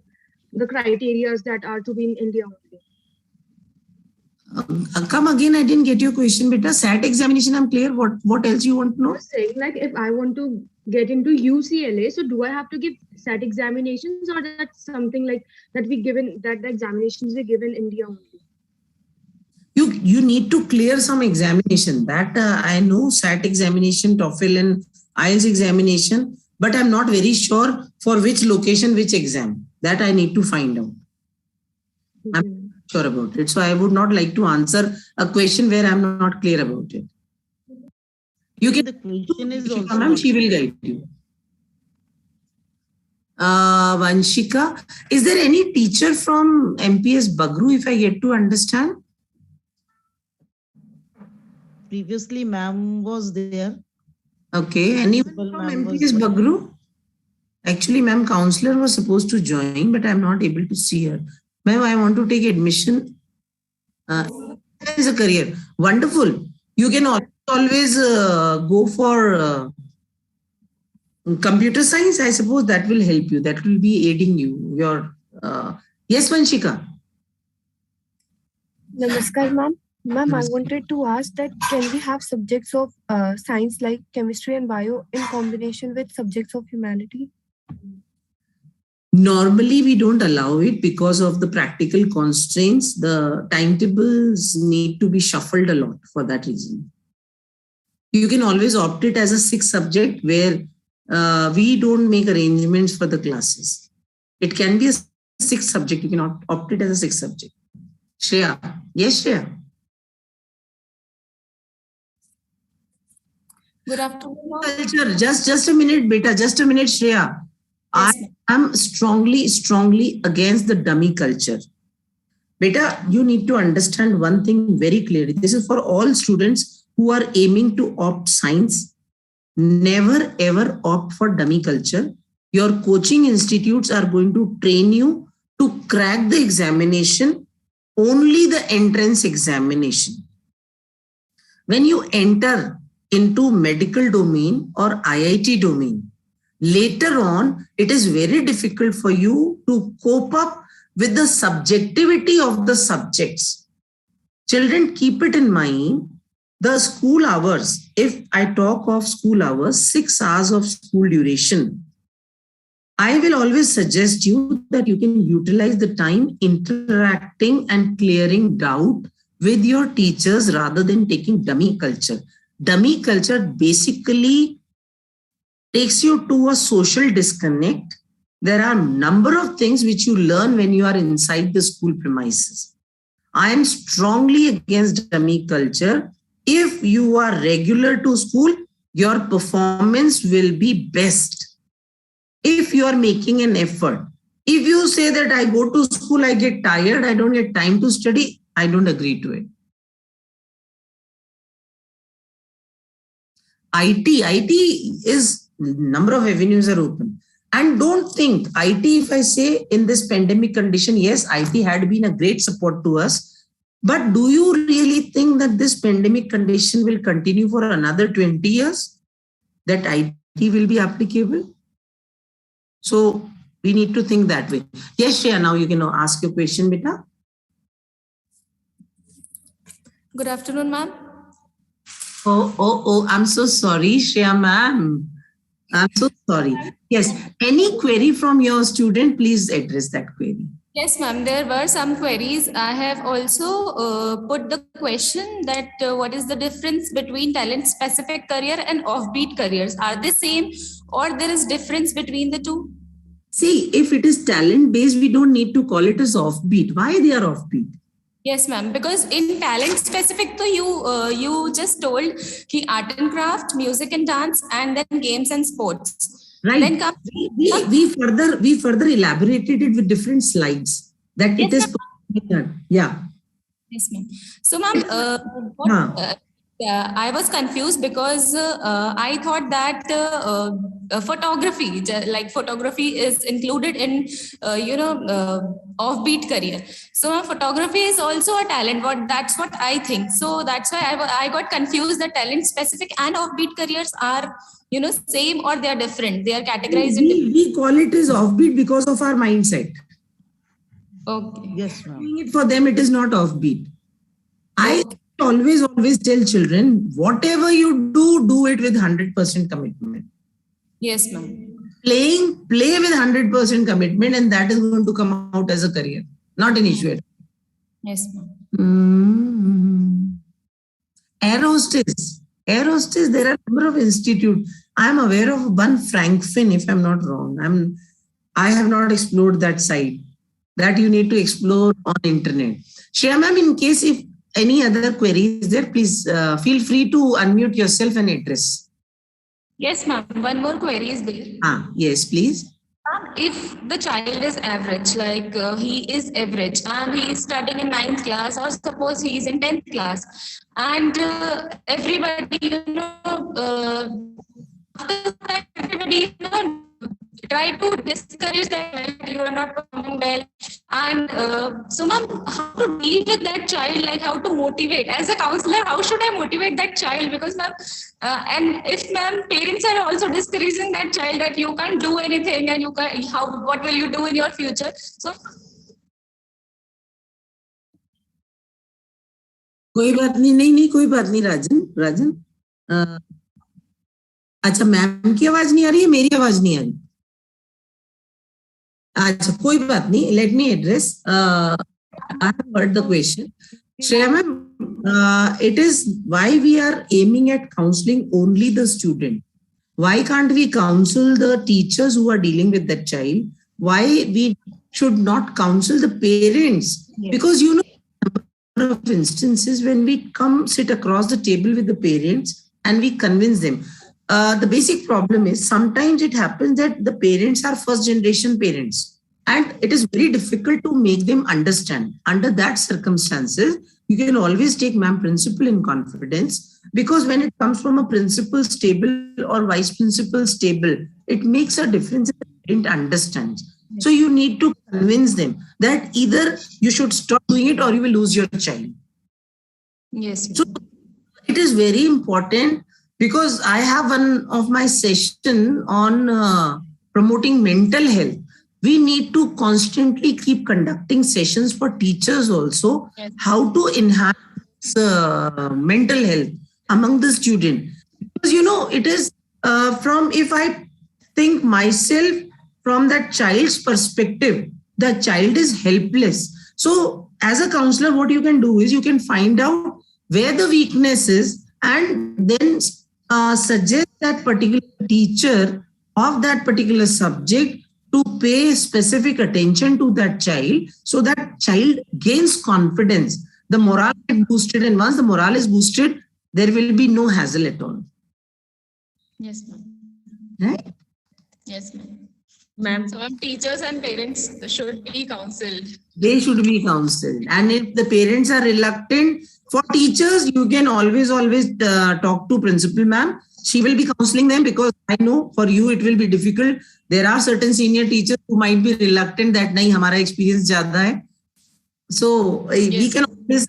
S5: the criteria that are to be in India only?
S1: Come again, I didn't get your question, beta. SAT examination, I'm clear. What else you want to know?
S5: I was saying, like, if I want to get into UCLA, so do I have to give SAT examinations, or that's something like that the examinations we give in India only?
S1: You need to clear some examination. That I know, SAT examination, TOEFL and IELTS examination, but I'm not very sure for which location, which exam. That I need to find out. I'm not sure about it. So I would not like to answer a question where I'm not clear about it. You can.
S18: The question is also.
S1: Ma'am, she will guide you. Vanshika, is there any teacher from MPS Bagru, if I get to understand?
S18: Previously, ma'am was there.
S1: Okay, anyone from MPS Bagru? Actually, ma'am, counselor was supposed to join, but I'm not able to see her. Ma'am, I want to take admission. As a career. Wonderful. You can always go for computer science. I suppose that will help you. That will be aiding you. Yes, Vanshika.
S20: Namaskar, ma'am. Ma'am, I wanted to ask that can we have subjects of science like chemistry and bio in combination with subjects of humanity?
S1: Normally, we don't allow it because of the practical constraints. The timetables need to be shuffled a lot for that reason. You can always opt it as a 6th subject where we don't make arrangements for the classes. It can be a 6th subject. You can opt it as a 6th subject. Shreya. Yes, Shreya.
S20: Good afternoon.
S1: Culture. Just a minute, beta. Just a minute, Shreya. I am strongly against the dummy culture. Beta, you need to understand one thing very clearly. This is for all students who are aiming to opt science. Never ever opt for dummy culture. Your coaching institutes are going to train you to crack the examination, only the entrance examination. When you enter into medical domain or IIT domain, later on, it is very difficult for you to cope up with the subjectivity of the subjects. Children, keep it in mind, the school hours, if I talk of school hours, 6 hours of school duration, I will always suggest you that you can utilize the time interacting and clearing doubt with your teachers rather than taking dummy culture. Dummy culture basically takes you to a social disconnect. There are a number of things which you learn when you are inside the school premises. I am strongly against dummy culture. If you are regular to school, your performance will be best. If you are making an effort. If you say that I go to school, I get tired, I don't get time to study, I don't agree to it. IT is, number of avenues are open. And don't think IT, if I say in this pandemic condition, yes, IT had been a great support to us. But do you really think that this pandemic condition will continue for another 20 years? That IT will be applicable? So we need to think that way. Yes, Shreya, now you can ask your question, beta.
S21: Good afternoon, ma'am.
S1: Oh, I'm so sorry, Shreya ma'am. I'm so sorry. Yes, any query from your student, please address that query.
S21: Yes, ma'am. There were some queries. I have also put the question that what is the difference between talent-specific career and offbeat careers? Are they same or there is difference between the two?
S1: See, if it is talent-based, we don't need to call it as offbeat. Why they are offbeat?
S21: Yes, ma'am. Because in talent-specific, to you just told ki art and craft, music and dance, and then games and sports.
S1: Right.
S21: Then comes,
S1: we further elaborated it with different slides. That yes, it is. Yeah.
S21: Yes, ma'am. So, ma'am, I was confused because I thought that photography, like photography, is included in offbeat career. So, photography is also a talent. That's what I think. So that's why I got confused that talent specific and offbeat careers are same or they are different. They are categorized.
S1: We call it as offbeat because of our mindset.
S21: Okay.
S18: Yes, ma'am.
S1: For them, it is not offbeat. I always tell children, whatever you do it with 100% commitment.
S21: Yes, ma'am.
S1: Play with 100% commitment, and that is going to come out as a career, not an issue.
S21: Yes, ma'am.
S1: Air hostess, there are a number of institutes. I am aware of one Frankfin, if I'm not wrong. I have not explored that site. That you need to explore on internet. Shreya ma'am, in case if any other queries there, please feel free to unmute yourself and address.
S21: Yes, ma'am. One more query is there.
S1: Yes, please.
S21: If the child is average, like he is average and he is studying in 9th class, or suppose he is in 10th class, and everybody, everybody, try to discourage that you are not performing well. And so, ma'am, how to deal with that child? Like how to motivate? As a counselor, how should I motivate that child? Because, ma'am, and if, ma'am, parents are also discouraging that child that you can't do anything and what will you do in your future? So,
S1: कोई बात नहीं कोई बात नहीं राजन अच्छा ma'am की आवाज नहीं आ रही है मेरी आवाज नहीं आ रही अच्छा कोई बात नहीं let me address I have heard the question Shreya ma'am it is why we are aiming at counseling only the student. Why can't we counsel the teachers who are dealing with that child? Why we should not counsel the parents? Yes. Because of instances when we come sit across the table with the parents and we convince them. The basic problem is sometimes it happens that the parents are first generation parents and it is very difficult to make them understand. Under that circumstances, you can always take ma'am principal in confidence because when it comes from a principal stable or vice principal stable, it makes a difference in the didn't understand. So you need to convince them that either you should stop doing it or you will lose your child.
S21: Yes.
S1: So it is very important, because I have one of my session on promoting mental health. We need to constantly keep conducting sessions for teachers also, how to enhance mental health among the student. Because, it is from, if I think myself from that child's perspective, the child is helpless. So as a counselor, what you can do is you can find out where the weakness is and then suggest that particular teacher of that particular subject to pay specific attention to that child, so that child gains confidence. The morale is boosted, and once the morale is boosted, there will be no hassle at all.
S21: Yes, ma'am.
S1: Right?
S21: Yes, ma'am. So teachers and parents should be counseled.
S1: They should be counseled. And if the parents are reluctant, for teachers, you can always talk to principal ma'am. She will be counseling them, because I know for you it will be difficult. There are certain senior teachers who might be reluctant that nahi, hamara experience zyada hai. So we can always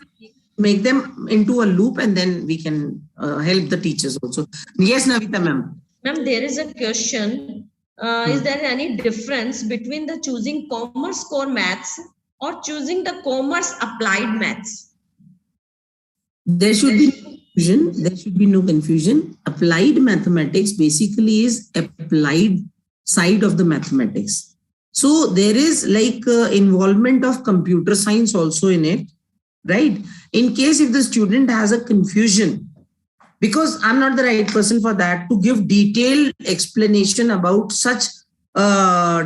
S1: make them into a loop, and then we can help the teachers also. Yes, Navita ma'am.
S12: Ma'am, there is a question. Is there any difference between the choosing commerce core maths or choosing the commerce applied maths?
S1: There should be no confusion. There should be no confusion. Applied mathematics basically is applied side of the mathematics. So there is like involvement of computer science also in it, right? In case if the student has a confusion, because I'm not the right person for that to give detailed explanation about such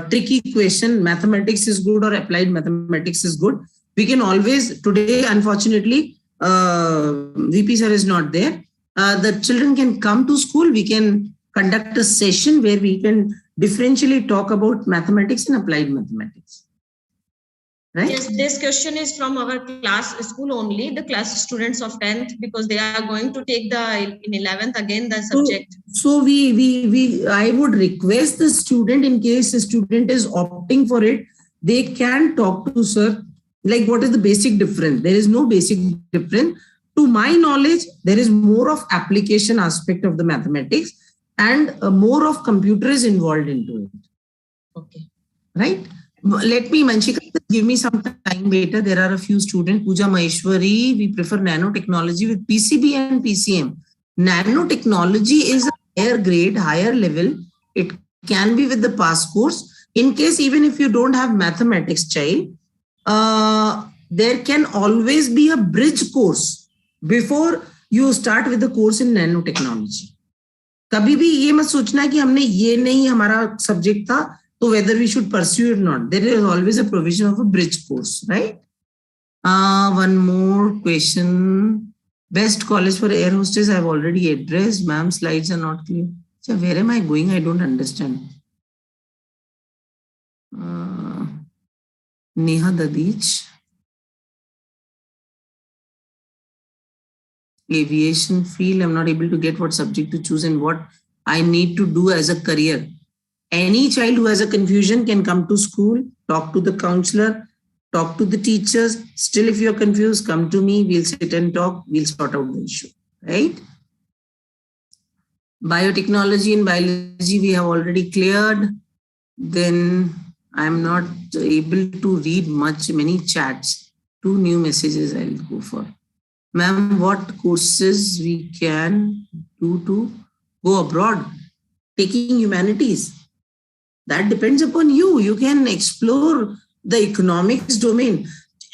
S1: tricky question, mathematics is good or applied mathematics is good. We can always, today unfortunately, VP sir is not there. The children can come to school. We can conduct a session where we can differentially talk about mathematics and applied mathematics. Right?
S12: Yes, this question is from our class school only, the class students of 10th, because they are going to take in 11th again the subject.
S1: So I would request the student, in case the student is opting for it, they can talk to sir. Like, what is the basic difference? There is no basic difference. To my knowledge, there is more of application aspect of the mathematics, and more of computer is involved into it.
S12: Okay.
S1: Right? Let me, Manshika, give me some time later. There are a few students. Pooja, Maheshwari, we prefer nanotechnology with PCB and PCM. Nanotechnology is a higher grade, higher level. It can be with the pass course. In case, even if you don't have mathematics child, there can always be a bridge course before you start with the course in nanotechnology. कभी भी ये मत सोचना कि हमने ये नहीं हमारा सब्जेक्ट था, so whether we should pursue it or not. There is always a provision of a bridge course, right? One more question. Best college for air hostess I have already addressed. Ma'am, slides are not clear. So where am I going? I don't understand. Neha Dadich. Aviation field, I'm not able to get what subject to choose and what I need to do as a career. Any child who has a confusion can come to school, talk to the counselor, talk to the teachers. Still, if you're confused, come to me. We'll sit and talk. We'll sort out the issue, right? Biotechnology and biology, we have already cleared. Then I'm not able to read many chats. 2 new messages I'll go for. Ma'am, what courses we can do to go abroad? Taking humanities. That depends upon you. You can explore the economics domain.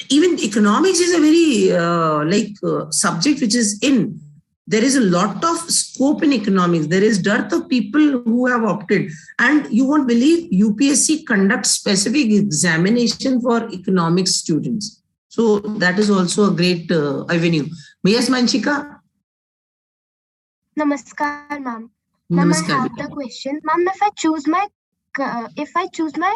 S1: Even economics is a very subject which is in. There is a lot of scope in economics. There is dearth of people who have opted. And you won't believe UPSC conducts specific examination for economics students. So that is also a great avenue. Yes, Manshika?
S8: Namaskar, ma'am. Ma'am, I have the question. Ma'am, if I choose my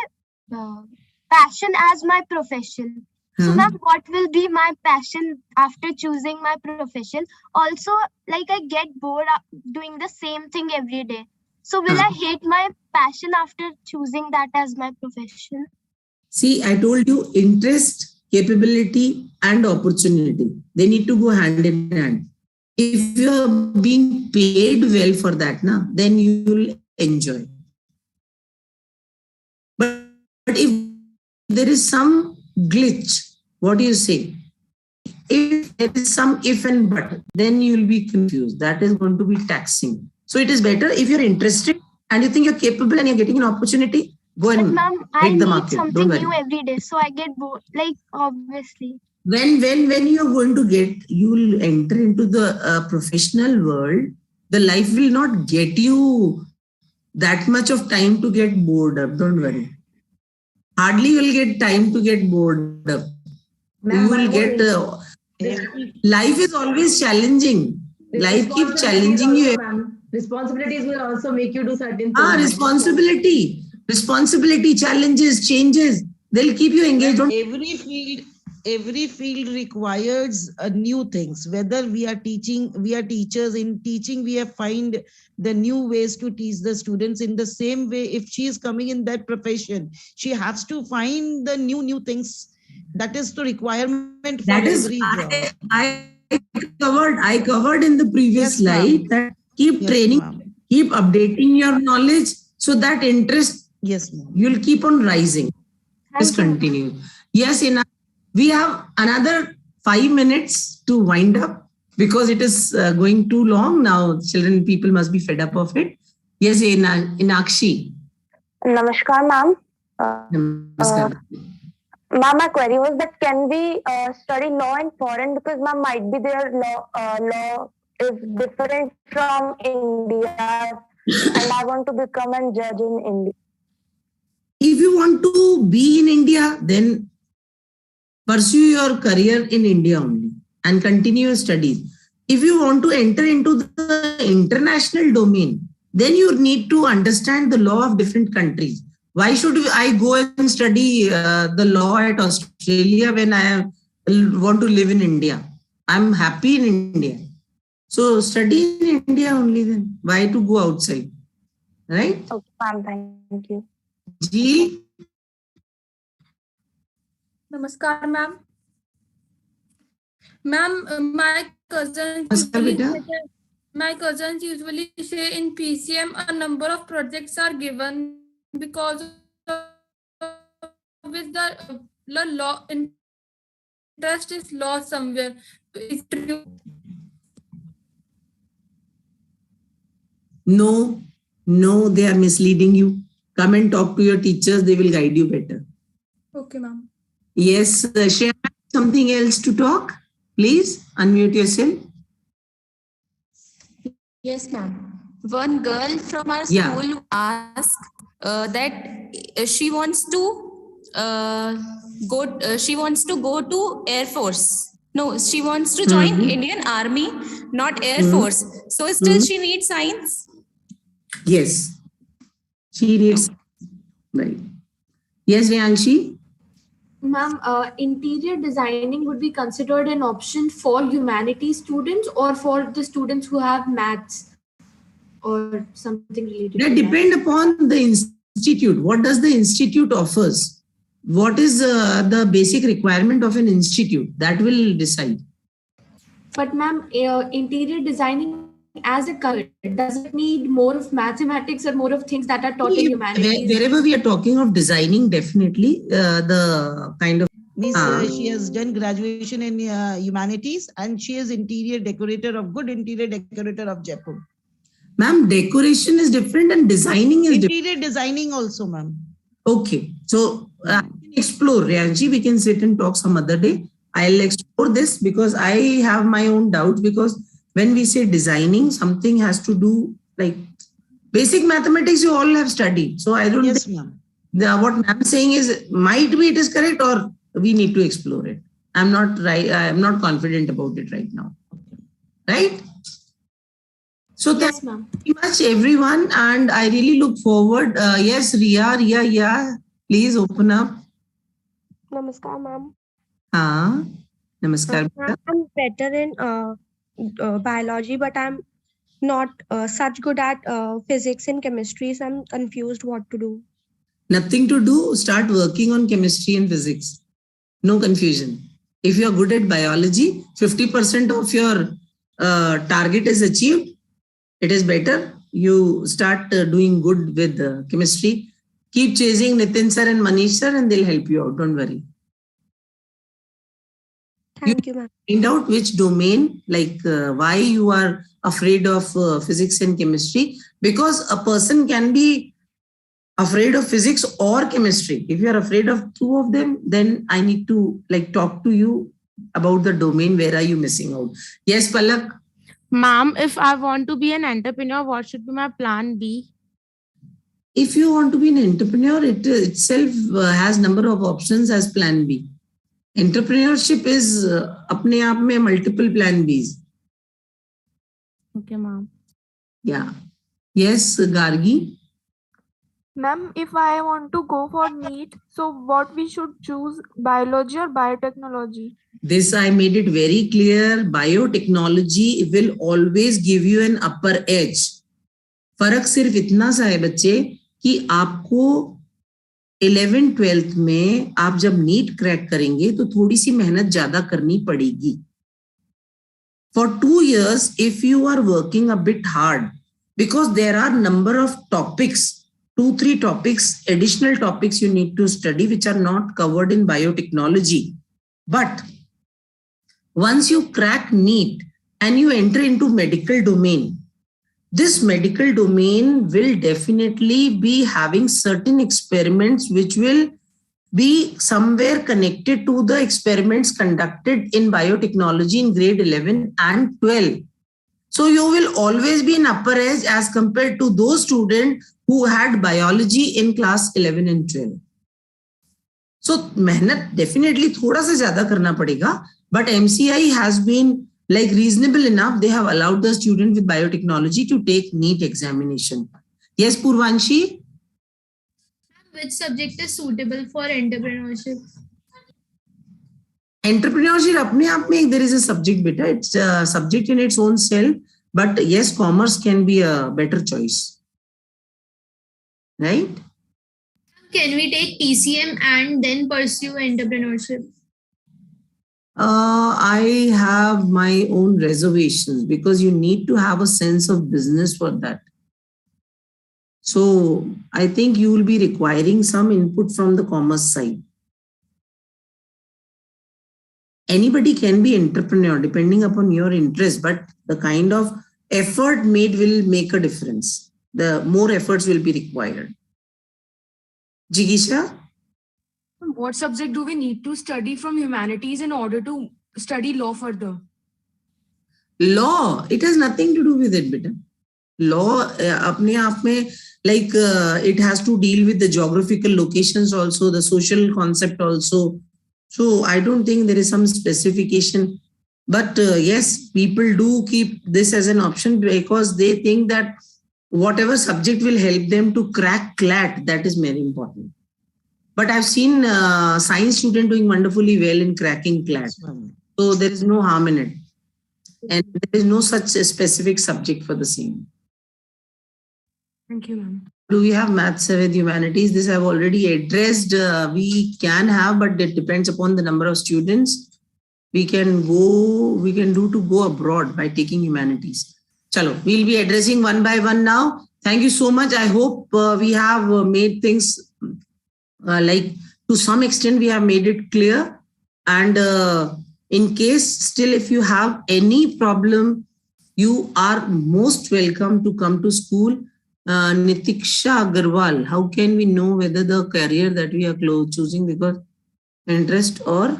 S8: passion as my profession, so ma'am, what will be my passion after choosing my profession? Also, like I get bored doing the same thing every day. So will I hate my passion after choosing that as my profession?
S1: See, I told you interest, capability, and opportunity. They need to go hand in hand. If you are being paid well for that, then you will enjoy. But if there is some glitch, what do you say? If there is some if and but, then you will be confused. That is going to be taxing. So it is better if you're interested and you think you're capable and you're getting an opportunity, go and hit the market.
S8: Something new every day, so I get bored. Like obviously.
S1: When you're going to get, you will enter into the professional world. The life will not get you that much of time to get bored up. Don't worry. Hardly you will get time to get bored up. You will get. Life is always challenging. Life keeps challenging you.
S9: Responsibilities will also make you do certain things.
S1: Responsibility, challenges, changes. They'll keep you engaged.
S18: Every field requires new things. Whether we are teachers. In teaching, we have find the new ways to teach the students. In the same way, if she is coming in that profession, she has to find the new things. That is the requirement for every job.
S1: I covered in the previous slide that keep training, keep updating your knowledge, so that interest, you'll keep on rising. Just continue. Yes, we have another 5 minutes to wind up because it is going too long now. People must be fed up of it. Yes, Inakshi.
S3: Namaskar, ma'am.
S1: Namaskar.
S3: Ma'am, my query was that can we study law in foreign, because ma'am might be their law is different from India, and I want to become a judge in India.
S1: If you want to be in India, then pursue your career in India only and continue your studies. If you want to enter into the international domain, then you need to understand the law of different countries. Why should I go and study the law at Australia when I want to live in India? I'm happy in India. So study in India only then. Why to go outside? Right?
S3: Okay, ma'am. Thank you.
S1: Ji.
S22: Namaskar, ma'am. Ma'am, my cousins usually say in PCM a number of projects are given because with the law interest is lost somewhere. Is it true?
S1: No, they are misleading you. Come and talk to your teachers. They will guide you better.
S22: Okay, ma'am.
S1: Yes, share something else to talk. Please unmute yourself.
S21: Yes, ma'am. One girl from our school asked that she wants to go to Air Force. No, she wants to join Indian Army, not Air Force. So still she needs science?
S1: Yes. She needs, right. Yes, Reyanshi?
S14: Ma'am, interior designing would be considered an option for humanities students or for the students who have maths or something related
S1: That
S14: to
S1: depend upon the institute. What does the institute offers? What is the basic requirement of an institute? That will decide.
S14: But ma'am, interior designing as a career, does it need more of mathematics or more of things that are taught in humanities?
S1: Wherever we are talking of designing, definitely the kind of...
S18: She has done graduation in humanities and she is good interior decorator of Jaipur.
S1: Ma'am, decoration is different and designing is different.
S18: Interior designing also, ma'am.
S1: Okay. So explore, Reyanshi. We can sit and talk some other day. I'll explore this because I have my own doubts, because when we say designing, something has to do like basic mathematics you all have studied. So I don't think what ma'am is saying is might be it is correct, or we need to explore it. I'm not not confident about it right now. Right? So thank you very much, everyone. And I really look forward. Yes, Ria, please open up.
S3: Namaskar, ma'am.
S1: Namaskar.
S3: I'm better in biology, but I'm
S2: not such good at physics and chemistry, so I'm confused what to do.
S1: Nothing to do. Start working on chemistry and physics. No confusion. If you are good at biology, 50% of your target is achieved. It is better. You start doing good with chemistry. Keep chasing Nitin sir and Manish sir and they'll help you out. Don't worry.
S2: Thank you, ma'am.
S1: Find out which domain, like why you are afraid of physics and chemistry. Because a person can be afraid of physics or chemistry. If you are afraid of two of them, then I need to talk to you about the domain. Where are you missing out? Yes, Palak.
S10: Ma'am, if I want to be an entrepreneur, what should be my plan B?
S1: If you want to be an entrepreneur, it itself has number of options as plan B. Entrepreneurship is apne aap mein multiple plan Bs.
S10: Okay, ma'am.
S1: Yeah. Yes, Gargi.
S19: Ma'am, if I want to go for NEET, so what we should choose, biology or biotechnology?
S1: This I made it very clear. Biotechnology will always give you an upper edge. फर्क सिर्फ इतना सा है बच्चे कि आपको 11th-12th में आप जब नीट क्रैक करेंगे तो थोड़ी सी मेहनत ज्यादा करनी पड़ेगी. For 2 years, if you are working a bit hard, because there are number of topics, 2-3 topics, additional topics you need to study which are not covered in biotechnology. But once you crack NEET and you enter into medical domain, this medical domain will definitely be having certain experiments which will be somewhere connected to the experiments conducted in biotechnology in grade 11 and 12. So you will always be in upper edge as compared to those students who had biology in class 11 and 12. So मेहनत definitely थोड़ा सा ज़्यादा करना पड़ेगा, but MCI has been reasonable enough. They have allowed the student with biotechnology to take NEET examination. Yes, Purvanshi?
S7: Which subject is suitable for entrepreneurship?
S1: Entrepreneurship, apne aap mein, there is a subject beta. It's a subject in its own self. But yes, commerce can be a better choice. Right?
S7: Can we take PCM and then pursue entrepreneurship?
S1: I have my own reservations because you need to have a sense of business for that. So I think you will be requiring some input from the commerce side. Anybody can be entrepreneur depending upon your interest, but the kind of effort made will make a difference. The more efforts will be required. Jigisha?
S23: What subject do we need to study from humanities in order to study law further?
S1: Law, it has nothing to do with it, beta. Law, apne aap mein, it has to deal with the geographical locations also, the social concept also. So I don't think there is some specification. But yes, people do keep this as an option because they think that whatever subject will help them to crack CLAT, that is very important. But I've seen science student doing wonderfully well in cracking CLAT. So there is no harm in it. And there is no such a specific subject for the same.
S23: Thank you, ma'am.
S1: Do we have maths with humanities? This I've already addressed. We can have, but it depends upon the number of students. We can go abroad by taking humanities. Chalo, we'll be addressing one by one now. Thank you so much. I hope we have made things to some extent we have made it clear. And in case still if you have any problem, you are most welcome to come to school. Nitiksha Agarwal, how can we know whether the career that we are choosing because interest or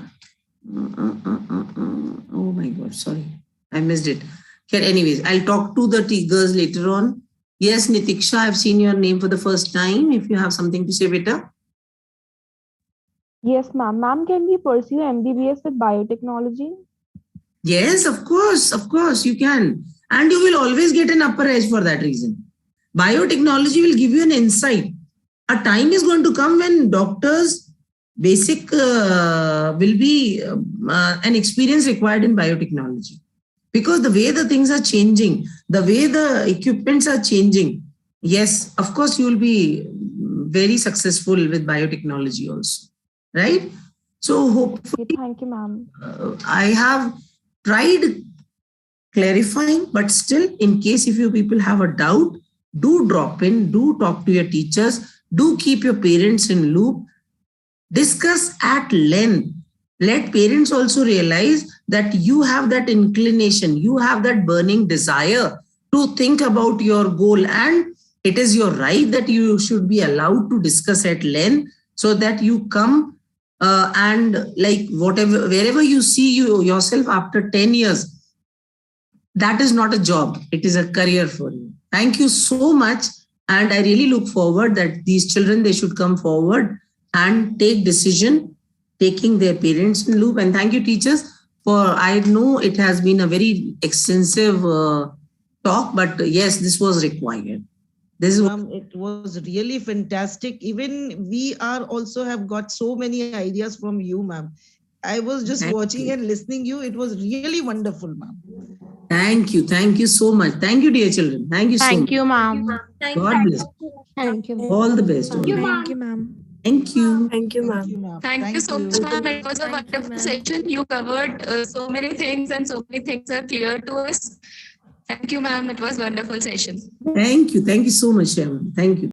S1: oh my god, sorry, I missed it. Okay, anyways, I'll talk to the girls later on. Yes, Nitiksha, I've seen your name for the first time. If you have something to say, beta.
S19: Yes, ma'am. Ma'am, can we pursue MBBS with biotechnology?
S1: Yes, of course you can. And you will always get an upper edge for that reason. Biotechnology will give you an insight. A time is going to come when doctors basic will be an experience required in biotechnology. because the way the things are changing, the way the equipments are changing, yes, of course, you will be very successful with biotechnology also, right? So hopefully,
S3: thank you, ma'am.
S1: I have tried clarifying, but still, in case if you people have a doubt, do drop in, do talk to your teachers, do keep your parents in loop, discuss at length. Let parents also realize that you have that inclination, you have that burning desire to think about your goal, and it is your right that you should be allowed to discuss at length, so that you come and like whatever, wherever you see yourself after 10 years, that is not a job, it is a career for you. Thank you so much. And I really look forward that these children, they should come forward and take decision, taking their parents in loop. And thank you, teachers, for, I know it has been a very extensive talk, but yes, this was required. This is
S18: it was really fantastic. Even we are also have got so many ideas from you, ma'am. I was just watching and listening you. It was really wonderful, ma'am.
S1: Thank you. Thank you so much. Thank you, dear children. Thank you so much.
S10: Thank you, ma'am.
S1: God bless.
S3: Thank you.
S1: All the best.
S3: Thank you, ma'am.
S1: Thank you.
S20: Thank you, ma'am.
S21: Thank you so much, ma'am. It was a wonderful session. You covered so many things, and so many things are clear to us. Thank you, ma'am. It was a wonderful session.
S1: Thank you. Thank you so much, Shaman. Thank you.